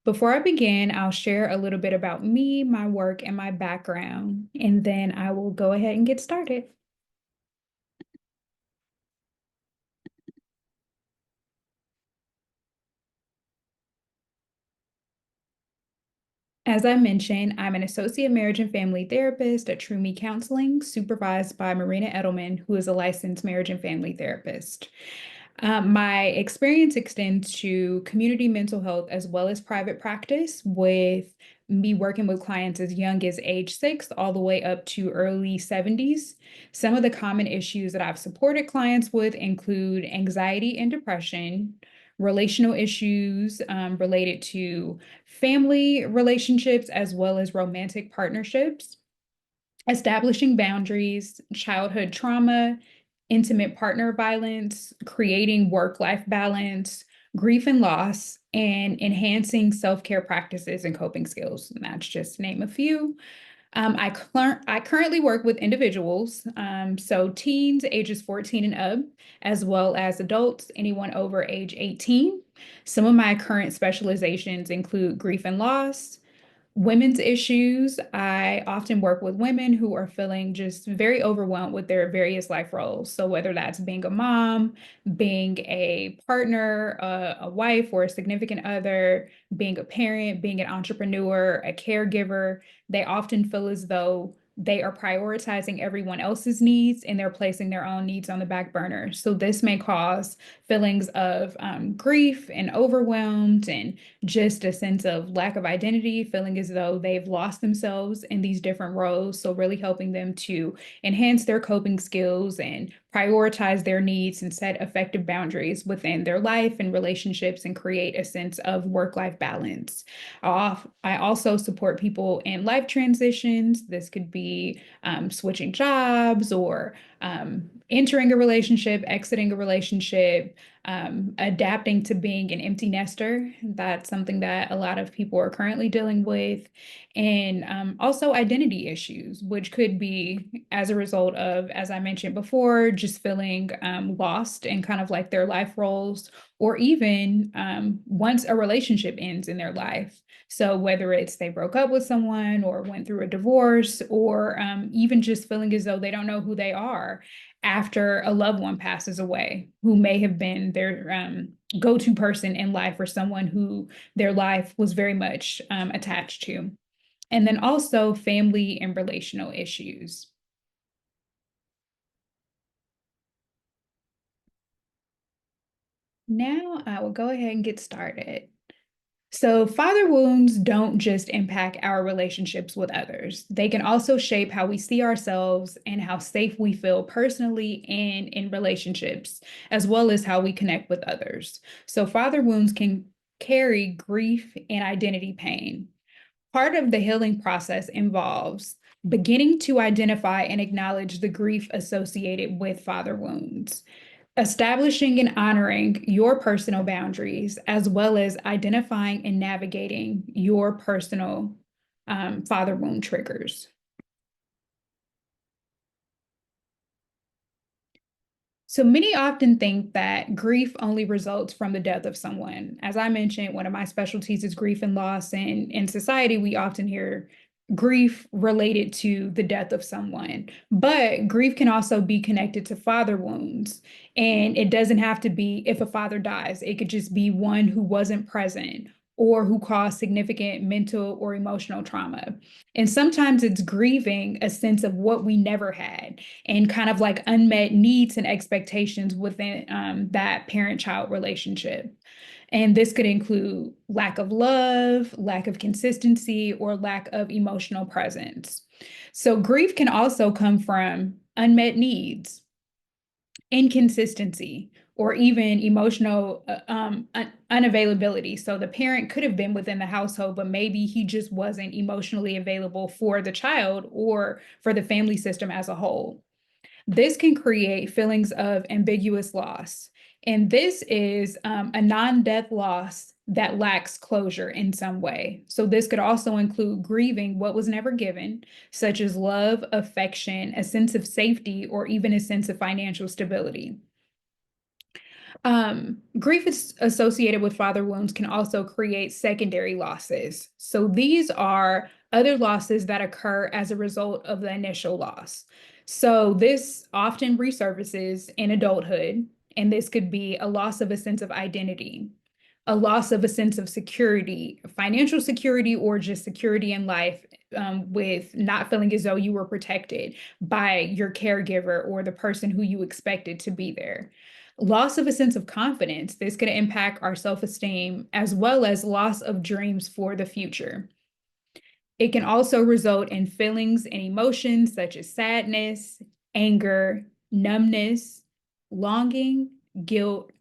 Before I begin, I'll share a little bit about me, my work, and my background, and then I will go ahead and get started. As I mentioned, I'm an associate marriage and family therapist at True Me Counseling, supervised by Marina.On.Marriage, who is a licensed marriage and family therapist. My experience extends to community mental health as well as private practice, with me working with clients as young as age 6 all the way up to early 70s. Some of the common issues that I've supported clients with include anxiety and depression, relational issues related to family relationships as well as romantic partnerships, establishing boundaries, childhood trauma, intimate partner violence, creating work-life balance, grief and loss, and enhancing self-care practices and coping skills. And that's just to name a few. I currently work with individuals, so teens ages 14 and up, as well as adults, anyone over age 18. Some of my current specializations include grief and loss, women's issues. I often work with women who are feeling just very overwhelmed with their various life roles. So whether that's being a mom, being a partner, a wife or a significant other, being a parent, being an entrepreneur, a caregiver, they often feel as though they are prioritizing everyone else's needs and they're placing their own needs on the back burner. So this may cause feelings of grief and overwhelmed and just a sense of lack of identity, feeling as though they've lost themselves in these different roles. So really helping them to enhance their coping skills and prioritize their needs and set effective boundaries within their life and relationships and create a sense of work-life balance. I also support people in life transitions. This could be switching jobs or entering a relationship, exiting a relationship, adapting to being an empty nester. That's something that a lot of people are currently dealing with. And also identity issues, which could be as a result of, as I mentioned before, just feeling lost in kind of like their life roles, or even once a relationship ends in their life. So whether it's they broke up with someone or went through a divorce, or even just feeling as though they don't know who they are after a loved one passes away, who may have been their go-to person in life or someone who their life was very much attached to. And then also family and relational issues. Now I will go ahead and get started. So father wounds don't just impact our relationships with others. They can also shape how we see ourselves and how safe we feel personally and in relationships, as well as how we connect with others. So father wounds can carry grief and identity pain. Part of the healing process involves beginning to identify and acknowledge the grief associated with father wounds, establishing and honoring your personal boundaries, as well as identifying and navigating your personal father wound triggers. So many often think that grief only results from the death of someone. As I mentioned, one of my specialties is grief and loss. And in society, we often hear grief related to the death of someone, but grief can also be connected to father wounds. And it doesn't have to be if a father dies, it could just be one who wasn't present or who caused significant mental or emotional trauma. And sometimes it's grieving a sense of what we never had and kind of like unmet needs and expectations within that parent-child relationship. And this could include lack of love, lack of consistency, or lack of emotional presence. So, grief can also come from unmet needs, inconsistency, or even emotional unavailability. So, the parent could have been within the household, but maybe he just wasn't emotionally available for the child or for the family system as a whole. This can create feelings of ambiguous loss. And this is a non death loss that lacks closure in some way. So, this could also include grieving what was never given, such as love, affection, a sense of safety, or even a sense of financial stability. Grief is associated with father wounds can also create secondary losses. So these are other losses that occur as a result of the initial loss. So this often resurfaces in adulthood, and this could be a loss of a sense of identity, a loss of a sense of security, financial security, or just security in life, with not feeling as though you were protected by your caregiver or the person who you expected to be there. Loss of a sense of confidence. This could impact our self-esteem as well as loss of dreams for the future. It can also result in feelings and emotions such as sadness, anger, numbness, longing, guilt,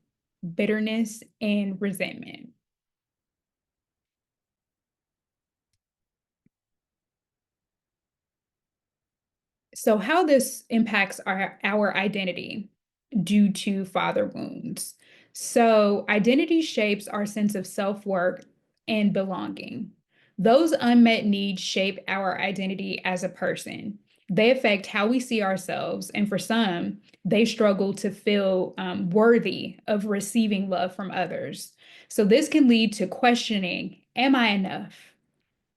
bitterness, and resentment. So, how this impacts our identity due to father wounds. So, identity shapes our sense of self worth and belonging. Those unmet needs shape our identity as a person. They affect how we see ourselves. And for some, they struggle to feel worthy of receiving love from others. So, this can lead to questioning, am I enough?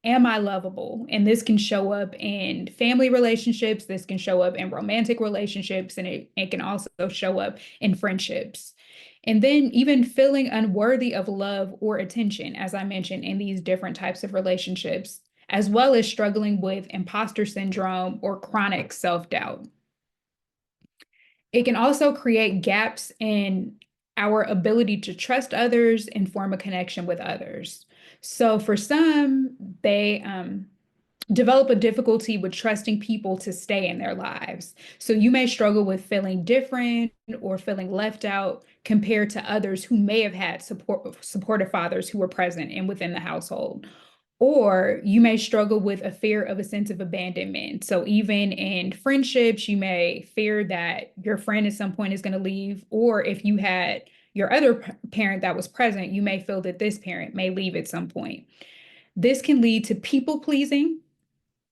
Am I lovable? And this can show up in family relationships, this can show up in romantic relationships, and it can also show up in friendships. And then even feeling unworthy of love or attention, as I mentioned, in these different types of relationships, as well as struggling with imposter syndrome or chronic self doubt. It can also create gaps in our ability to trust others and form a connection with others. So for some, they develop a difficulty with trusting people to stay in their lives. So you may struggle with feeling different or feeling left out compared to others who may have had supportive fathers who were present and within the household. Or you may struggle with a fear of a sense of abandonment. So even in friendships, you may fear that your friend at some point is going to leave. Or if you had your other parent that was present, you may feel that this parent may leave at some point. This can lead to people pleasing,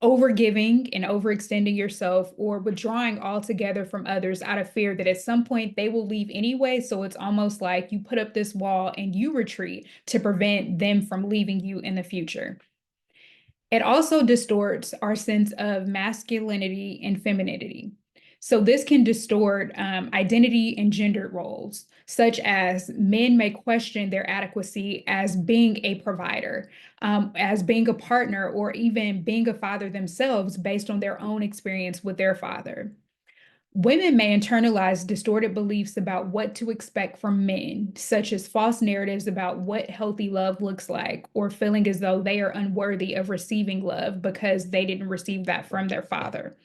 overgiving and overextending yourself, or withdrawing altogether from others out of fear that at some point they will leave anyway. So it's almost like you put up this wall and you retreat to prevent them from leaving you in the future. It also distorts our sense of masculinity and femininity. So this can distort identity and gender roles, such as men may question their adequacy as being a provider, as being a partner, or even being a father themselves based on their own experience with their father. Women may internalize distorted beliefs about what to expect from men, such as false narratives about what healthy love looks like, or feeling as though they are unworthy of receiving love because they didn't receive that from their father.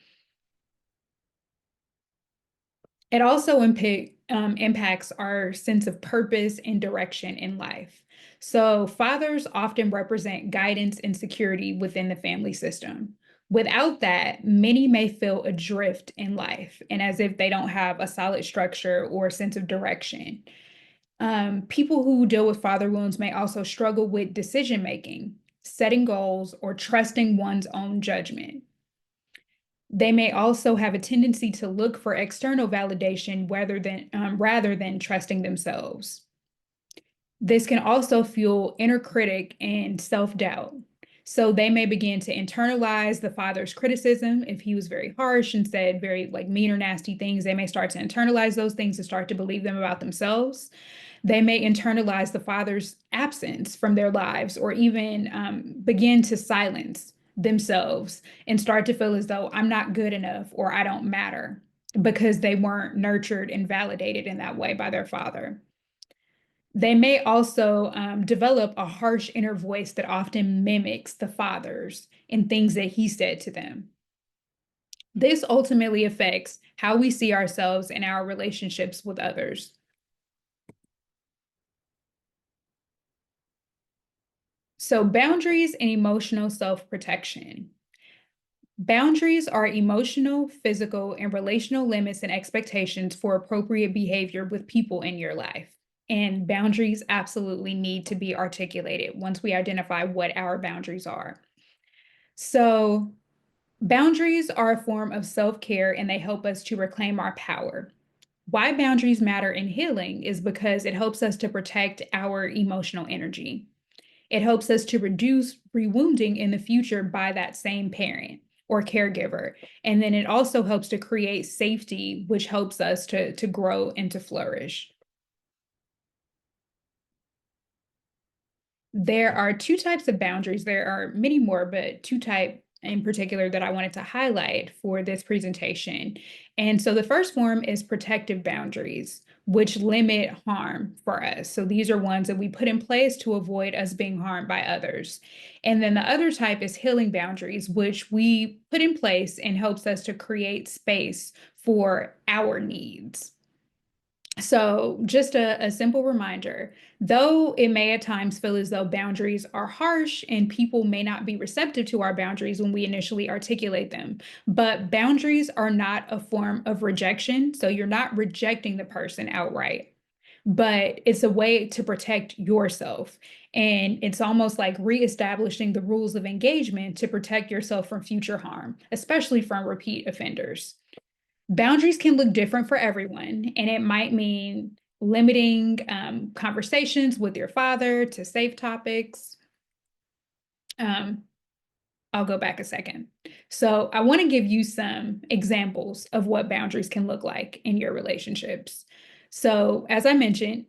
It also impacts our sense of purpose and direction in life. So, fathers often represent guidance and security within the family system. Without that, many may feel adrift in life and as if they don't have a solid structure or a sense of direction. People who deal with father wounds may also struggle with decision making, setting goals, or trusting one's own judgment. They may also have a tendency to look for external validation rather than trusting themselves. This can also fuel inner critic and self doubt. So they may begin to internalize the father's criticism. If he was very harsh and said very like mean or nasty things, they may start to internalize those things and start to believe them about themselves. They may internalize the father's absence from their lives, or even begin to silence themselves and start to feel as though I'm not good enough or I don't matter, because they weren't nurtured and validated in that way by their father. They may also develop a harsh inner voice that often mimics the father's in things that he said to them. This ultimately affects how we see ourselves and our relationships with others. So, boundaries and emotional self-protection. Boundaries are emotional, physical, and relational limits and expectations for appropriate behavior with people in your life. And boundaries absolutely need to be articulated once we identify what our boundaries are. So, boundaries are a form of self-care and they help us to reclaim our power. Why boundaries matter in healing is because it helps us to protect our emotional energy. It helps us to reduce rewounding in the future by that same parent or caregiver. And then it also helps to create safety, which helps us to grow and to flourish. There are two types of boundaries. There are many more, but two types in particular that I wanted to highlight for this presentation. And so the first form is protective boundaries, which limit harm for us. So these are ones that we put in place to avoid us being harmed by others. And then the other type is healing boundaries, which we put in place and helps us to create space for our needs. So, just a simple reminder, though it may at times feel as though boundaries are harsh and people may not be receptive to our boundaries when we initially articulate them, but boundaries are not a form of rejection. So, you're not rejecting the person outright, but it's a way to protect yourself. And it's almost like reestablishing the rules of engagement to protect yourself from future harm, especially from repeat offenders. Boundaries can look different for everyone, and it might mean limiting conversations with your father to safe topics. Um, I'll go back a second. So, I want to give you some examples of what boundaries can look like in your relationships. So, as I mentioned,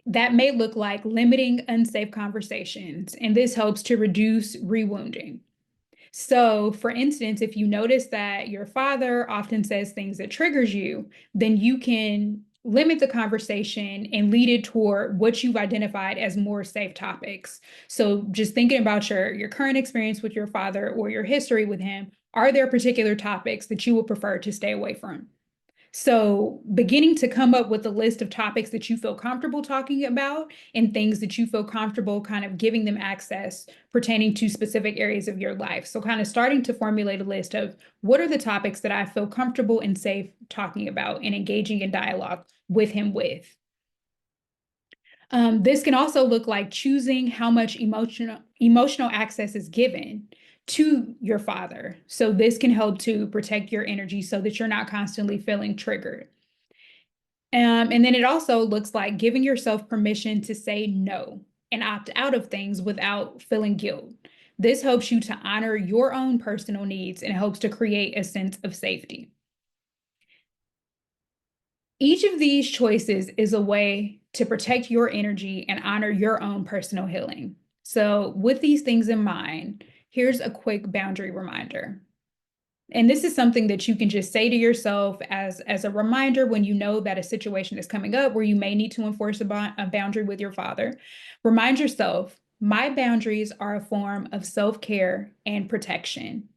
that may look like limiting unsafe conversations, and this helps to reduce rewounding. So, for instance, if you notice that your father often says things that triggers you, then you can limit the conversation and lead it toward what you've identified as more safe topics. So, just thinking about your current experience with your father or your history with him, are there particular topics that you would prefer to stay away from? So, beginning to come up with a list of topics that you feel comfortable talking about and things that you feel comfortable kind of giving them access pertaining to specific areas of your life. So, kind of starting to formulate a list of what are the topics that I feel comfortable and safe talking about and engaging in dialogue with him with. This can also look like choosing how much emotional access is given to your father. So this can help to protect your energy so that you're not constantly feeling triggered. And then it also looks like giving yourself permission to say no and opt out of things without feeling guilt. This helps you to honor your own personal needs and helps to create a sense of safety. Each of these choices is a way to protect your energy and honor your own personal healing. So, with these things in mind, here's a quick boundary reminder. And this is something that you can just say to yourself as a reminder when you know that a situation is coming up where you may need to enforce a boundary with your father. Remind yourself, my boundaries are a form of self-care and protection.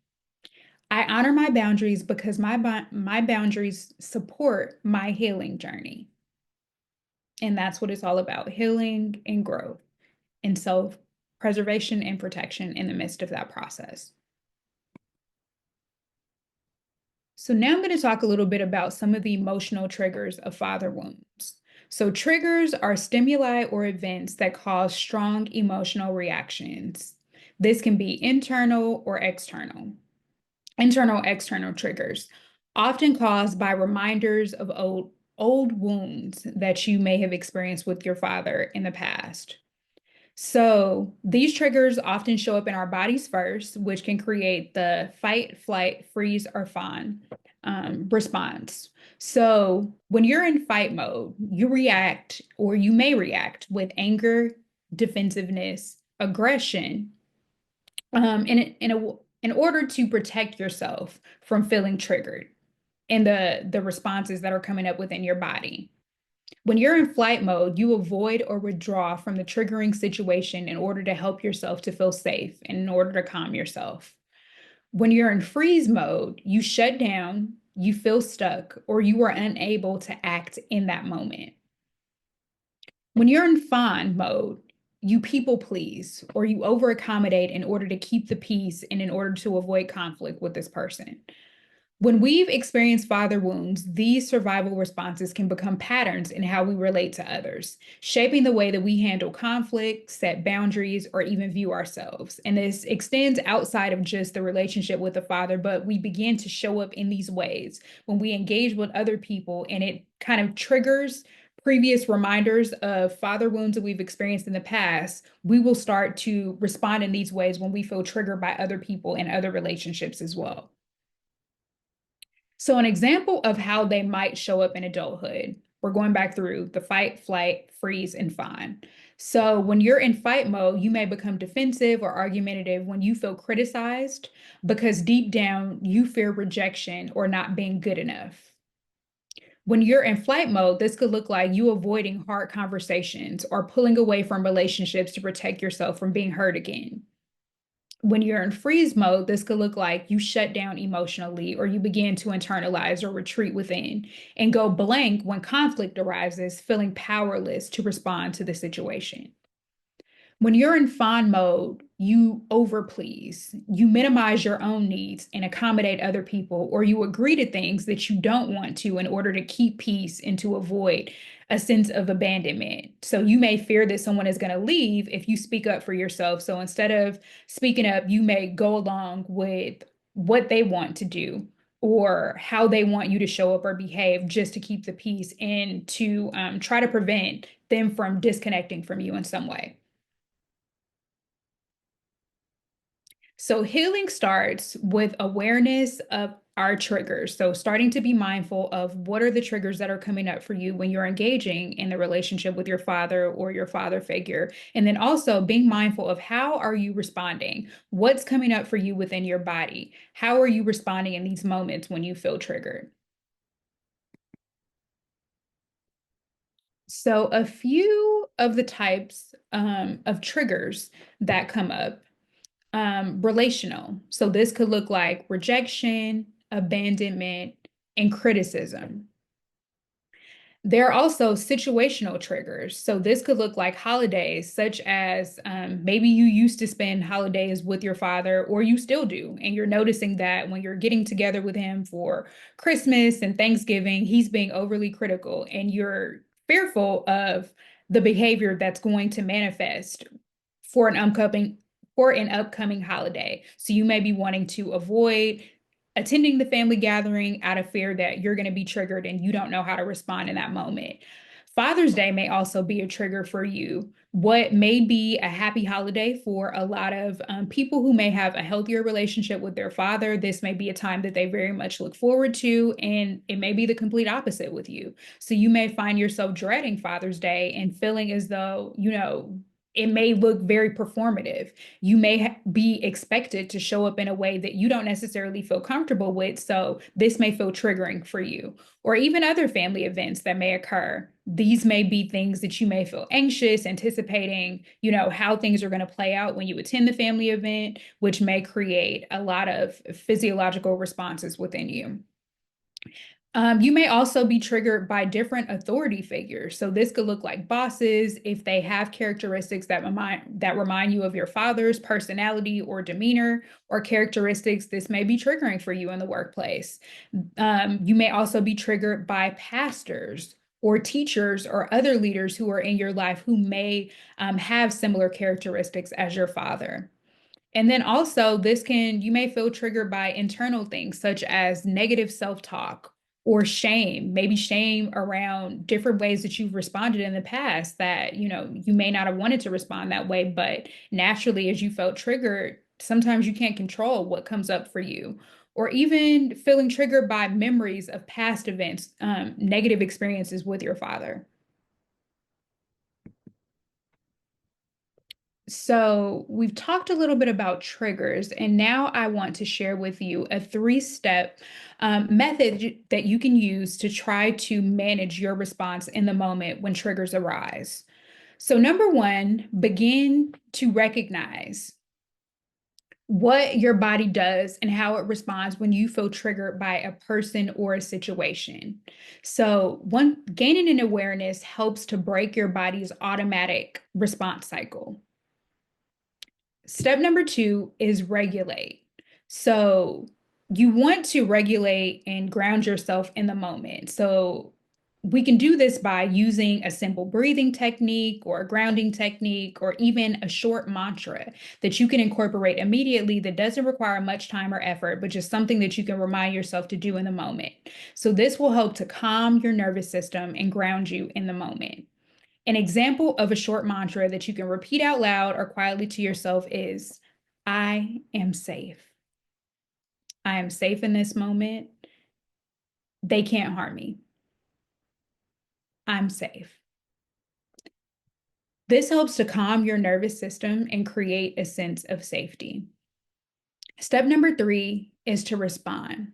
I honor my boundaries because my boundaries support my healing journey. And that's what it's all about, healing and growth and self-preservation and protection in the midst of that process. So now I'm going to talk a little bit about some of the emotional triggers of father wounds. So triggers are stimuli or events that cause strong emotional reactions. This can be internal or external. Internal, external triggers, often caused by reminders of old wounds that you may have experienced with your father in the past. So these triggers often show up in our bodies first, which can create the fight, flight, freeze, or fawn response. So when you're in fight mode, you react or you may react with anger, defensiveness, aggression, in order to protect yourself from feeling triggered and the responses that are coming up within your body. When you're in flight mode, you avoid or withdraw from the triggering situation in order to help yourself to feel safe and in order to calm yourself. When you're in freeze mode, you shut down, you feel stuck, or you are unable to act in that moment. When you're in fawn mode, you people please or you over accommodate in order to keep the peace and in order to avoid conflict with this person. When we've experienced father wounds, these survival responses can become patterns in how we relate to others, shaping the way that we handle conflict, set boundaries, or even view ourselves. And this extends outside of just the relationship with the father, but we begin to show up in these ways when we engage with other people, and it kind of triggers previous reminders of father wounds that we've experienced in the past. We will start to respond in these ways when we feel triggered by other people and other relationships as well. So, an example of how they might show up in adulthood, we're going back through the fight, flight, freeze, and fawn. So, when you're in fight mode, you may become defensive or argumentative when you feel criticized because deep down you fear rejection or not being good enough. When you're in flight mode, this could look like you avoiding hard conversations or pulling away from relationships to protect yourself from being hurt again. When you're in freeze mode, this could look like you shut down emotionally or you begin to internalize or retreat within and go blank when conflict arises, feeling powerless to respond to the situation. When you're in fawn mode, you overplease, you minimize your own needs and accommodate other people, or you agree to things that you don't want to in order to keep peace and to avoid a sense of abandonment. So you may fear that someone is going to leave if you speak up for yourself. So instead of speaking up, you may go along with what they want to do or how they want you to show up or behave just to keep the peace and to try to prevent them from disconnecting from you in some way. So healing starts with awareness of our triggers. So starting to be mindful of what are the triggers that are coming up for you when you're engaging in the relationship with your father or your father figure. And then also being mindful of how are you responding? What's coming up for you within your body? How are you responding in these moments when you feel triggered? So a few of the types of triggers that come up relational. So this could look like rejection, abandonment, and criticism. There are also situational triggers. So this could look like holidays, such as maybe you used to spend holidays with your father, or you still do. And you're noticing that when you're getting together with him for Christmas and Thanksgiving, he's being overly critical and you're fearful of the behavior that's going to manifest for an upcoming holiday. So you may be wanting to avoid attending the family gathering out of fear that you're going to be triggered and you don't know how to respond in that moment. Father's Day may also be a trigger for you. What may be a happy holiday for a lot of people who may have a healthier relationship with their father, this may be a time that they very much look forward to, and it may be the complete opposite with you. So you may find yourself dreading Father's Day and feeling as though, it may look very performative. You may be expected to show up in a way that you don't necessarily feel comfortable with. So this may feel triggering for you, or even other family events that may occur. These may be things that you may feel anxious, anticipating, how things are going to play out when you attend the family event, which may create a lot of physiological responses within you. You may also be triggered by different authority figures. So this could look like bosses if they have characteristics that remind you of your father's personality or demeanor, or characteristics this may be triggering for you in the workplace. You may also be triggered by pastors or teachers or other leaders who are in your life who may have similar characteristics as your father. And then also you may feel triggered by internal things such as negative self-talk or shame, maybe shame around different ways that you've responded in the past that, you may not have wanted to respond that way, but naturally, as you felt triggered, sometimes you can't control what comes up for you. Or even feeling triggered by memories of past events, negative experiences with your father. So we've talked a little bit about triggers, and now I want to share with you a three-step method that you can use to try to manage your response in the moment when triggers arise. So number one, begin to recognize what your body does and how it responds when you feel triggered by a person or a situation. So gaining an awareness helps to break your body's automatic response cycle. Step number two is regulate. So you want to regulate and ground yourself in the moment. So we can do this by using a simple breathing technique or a grounding technique or even a short mantra that you can incorporate immediately that doesn't require much time or effort, but just something that you can remind yourself to do in the moment. So this will help to calm your nervous system and ground you in the moment. An example of a short mantra that you can repeat out loud or quietly to yourself is, I am safe. I am safe in this moment. They can't harm me. I'm safe. This helps to calm your nervous system and create a sense of safety. Step number three is to respond.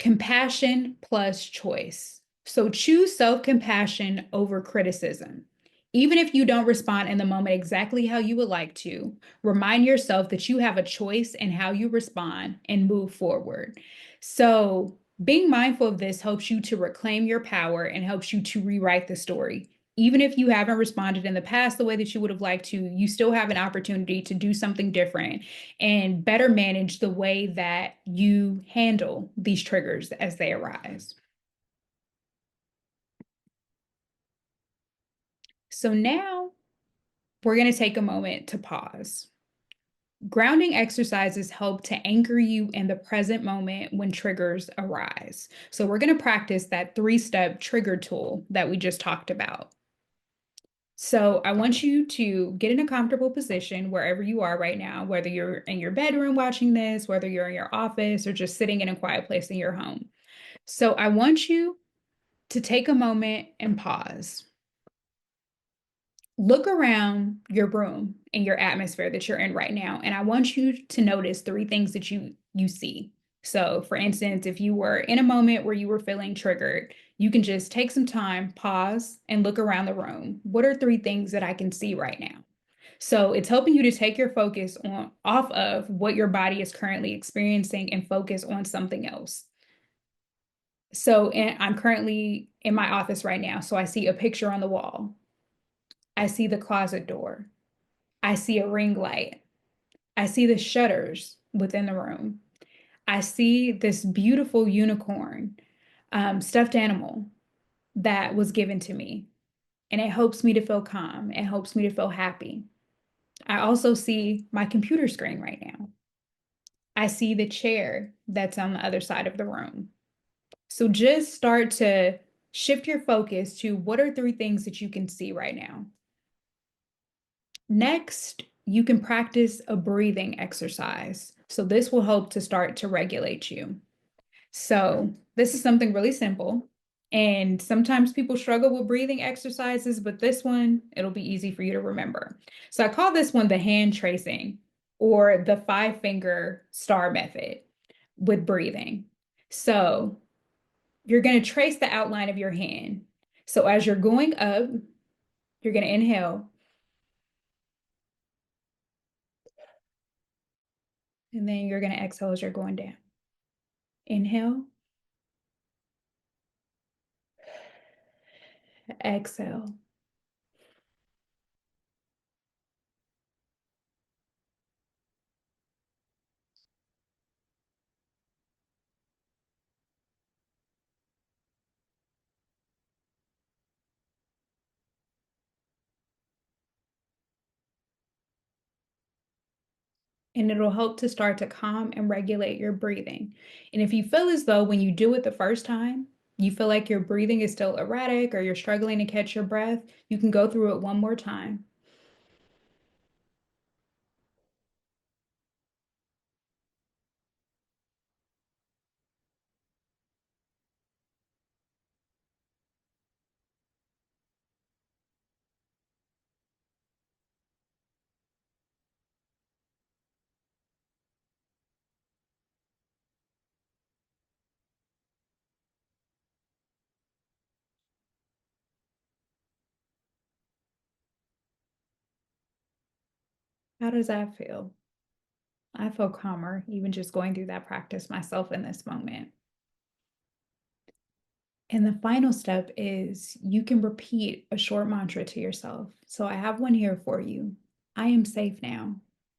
Compassion plus choice. So choose self-compassion over criticism. Even if you don't respond in the moment exactly how you would like to, remind yourself that you have a choice in how you respond and move forward. So being mindful of this helps you to reclaim your power and helps you to rewrite the story. Even if you haven't responded in the past the way that you would have liked to, you still have an opportunity to do something different and better manage the way that you handle these triggers as they arise. So now we're going to take a moment to pause. Grounding exercises help to anchor you in the present moment when triggers arise. So we're going to practice that three-step trigger tool that we just talked about. So I want you to get in a comfortable position wherever you are right now, whether you're in your bedroom watching this, whether you're in your office, or just sitting in a quiet place in your home. So I want you to take a moment and pause. Look around your room and your atmosphere that you're in right now, and I want you to notice three things that you see. So, for instance, if you were in a moment where you were feeling triggered, you can just take some time, pause, and look around the room. What are three things that I can see right now? So, it's helping you to take your focus off of what your body is currently experiencing and focus on something else. So, I'm currently in my office right now, so I see a picture on the wall. I see the closet door. I see a ring light. I see the shutters within the room. I see this beautiful unicorn, stuffed animal that was given to me. And it helps me to feel calm. It helps me to feel happy. I also see my computer screen right now. I see the chair that's on the other side of the room. So just start to shift your focus to what are three things that you can see right now. Next, you can practice a breathing exercise. So this will help to start to regulate you. So this is something really simple. And sometimes people struggle with breathing exercises, but this one, it'll be easy for you to remember. So I call this one the hand tracing or the 5-finger star method with breathing. So you're going to trace the outline of your hand. So as you're going up, you're going to inhale. And then you're going to exhale as you're going down. Inhale. Exhale. and it'll help to start to calm and regulate your breathing. And if you feel as though when you do it the first time, you feel like your breathing is still erratic or you're struggling to catch your breath, you can go through it one more time. How does that feel? I feel calmer even just going through that practice myself in this moment. And the final step is you can repeat a short mantra to yourself. So I have one here for you. I am safe now.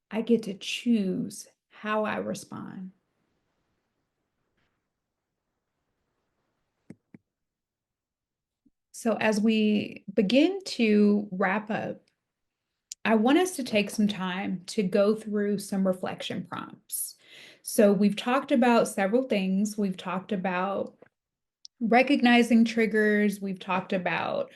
I get to choose how I respond. So as we begin to wrap up, I want us to take some time to go through some reflection prompts. So we've talked about several things. We've talked about recognizing triggers. We've talked about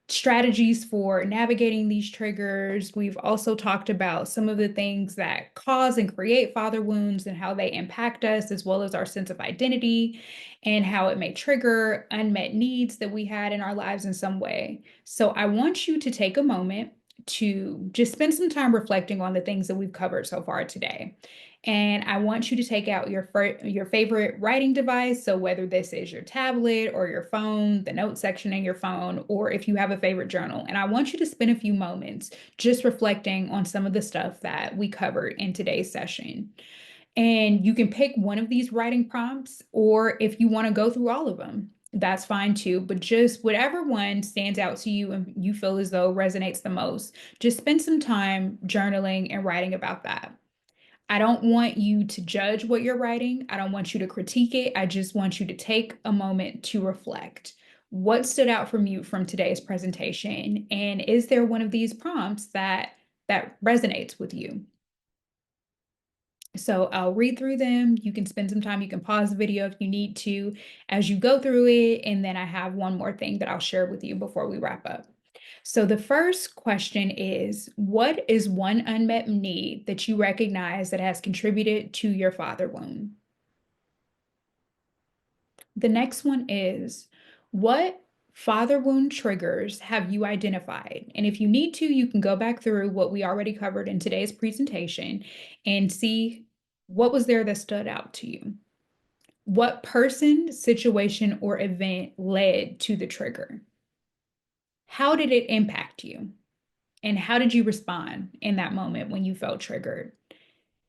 strategies for navigating these triggers. We've also talked about some of the things that cause and create father wounds and how they impact us, as well as our sense of identity and how it may trigger unmet needs that we had in our lives in some way. So I want you to take a moment to just spend some time reflecting on the things that we've covered so far today. And I want you to take out your favorite writing device. So whether this is your tablet or your phone, the note section in your phone, or if you have a favorite journal. And I want you to spend a few moments just reflecting on some of the stuff that we covered in today's session. And you can pick one of these writing prompts, or if you want to go through all of them, that's fine too. But just whatever one stands out to you and you feel as though resonates the most, just spend some time journaling and writing about that. I don't want you to judge what you're writing. I don't want you to critique it. I just want you to take a moment to reflect. What stood out from you from today's presentation? And is there one of these prompts that resonates with you? So I'll read through them. You can spend some time. You can pause the video if you need to as you go through it. And then I have one more thing that I'll share with you before we wrap up. So the first question is, what is one unmet need that you recognize that has contributed to your father wound? The next one is, what father wound triggers have you identified? And if you need to, you can go back through what we already covered in today's presentation and see what was there that stood out to you. What person, situation, or event led to the trigger? How did it impact you? And how did you respond in that moment when you felt triggered?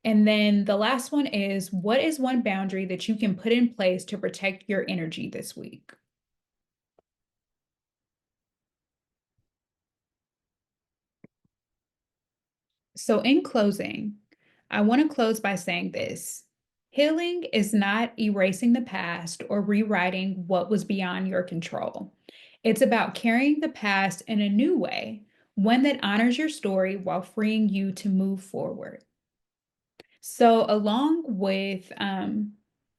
And then the last one is, what is one boundary that you can put in place to protect your energy this week? So, in closing, I want to close by saying this: healing is not erasing the past or rewriting what was beyond your control. It's about carrying the past in a new way, one that honors your story while freeing you to move forward. So, along with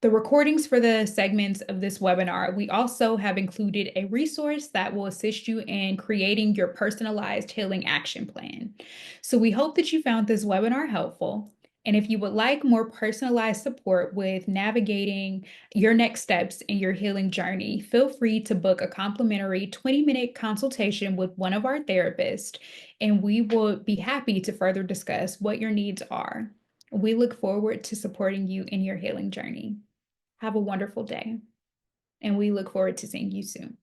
the recordings for the segments of this webinar, we also have included a resource that will assist you in creating your personalized healing action plan. So, we hope that you found this webinar helpful. And if you would like more personalized support with navigating your next steps in your healing journey, feel free to book a complimentary 20-minute consultation with one of our therapists, and we will be happy to further discuss what your needs are. We look forward to supporting you in your healing journey. Have a wonderful day, and we look forward to seeing you soon.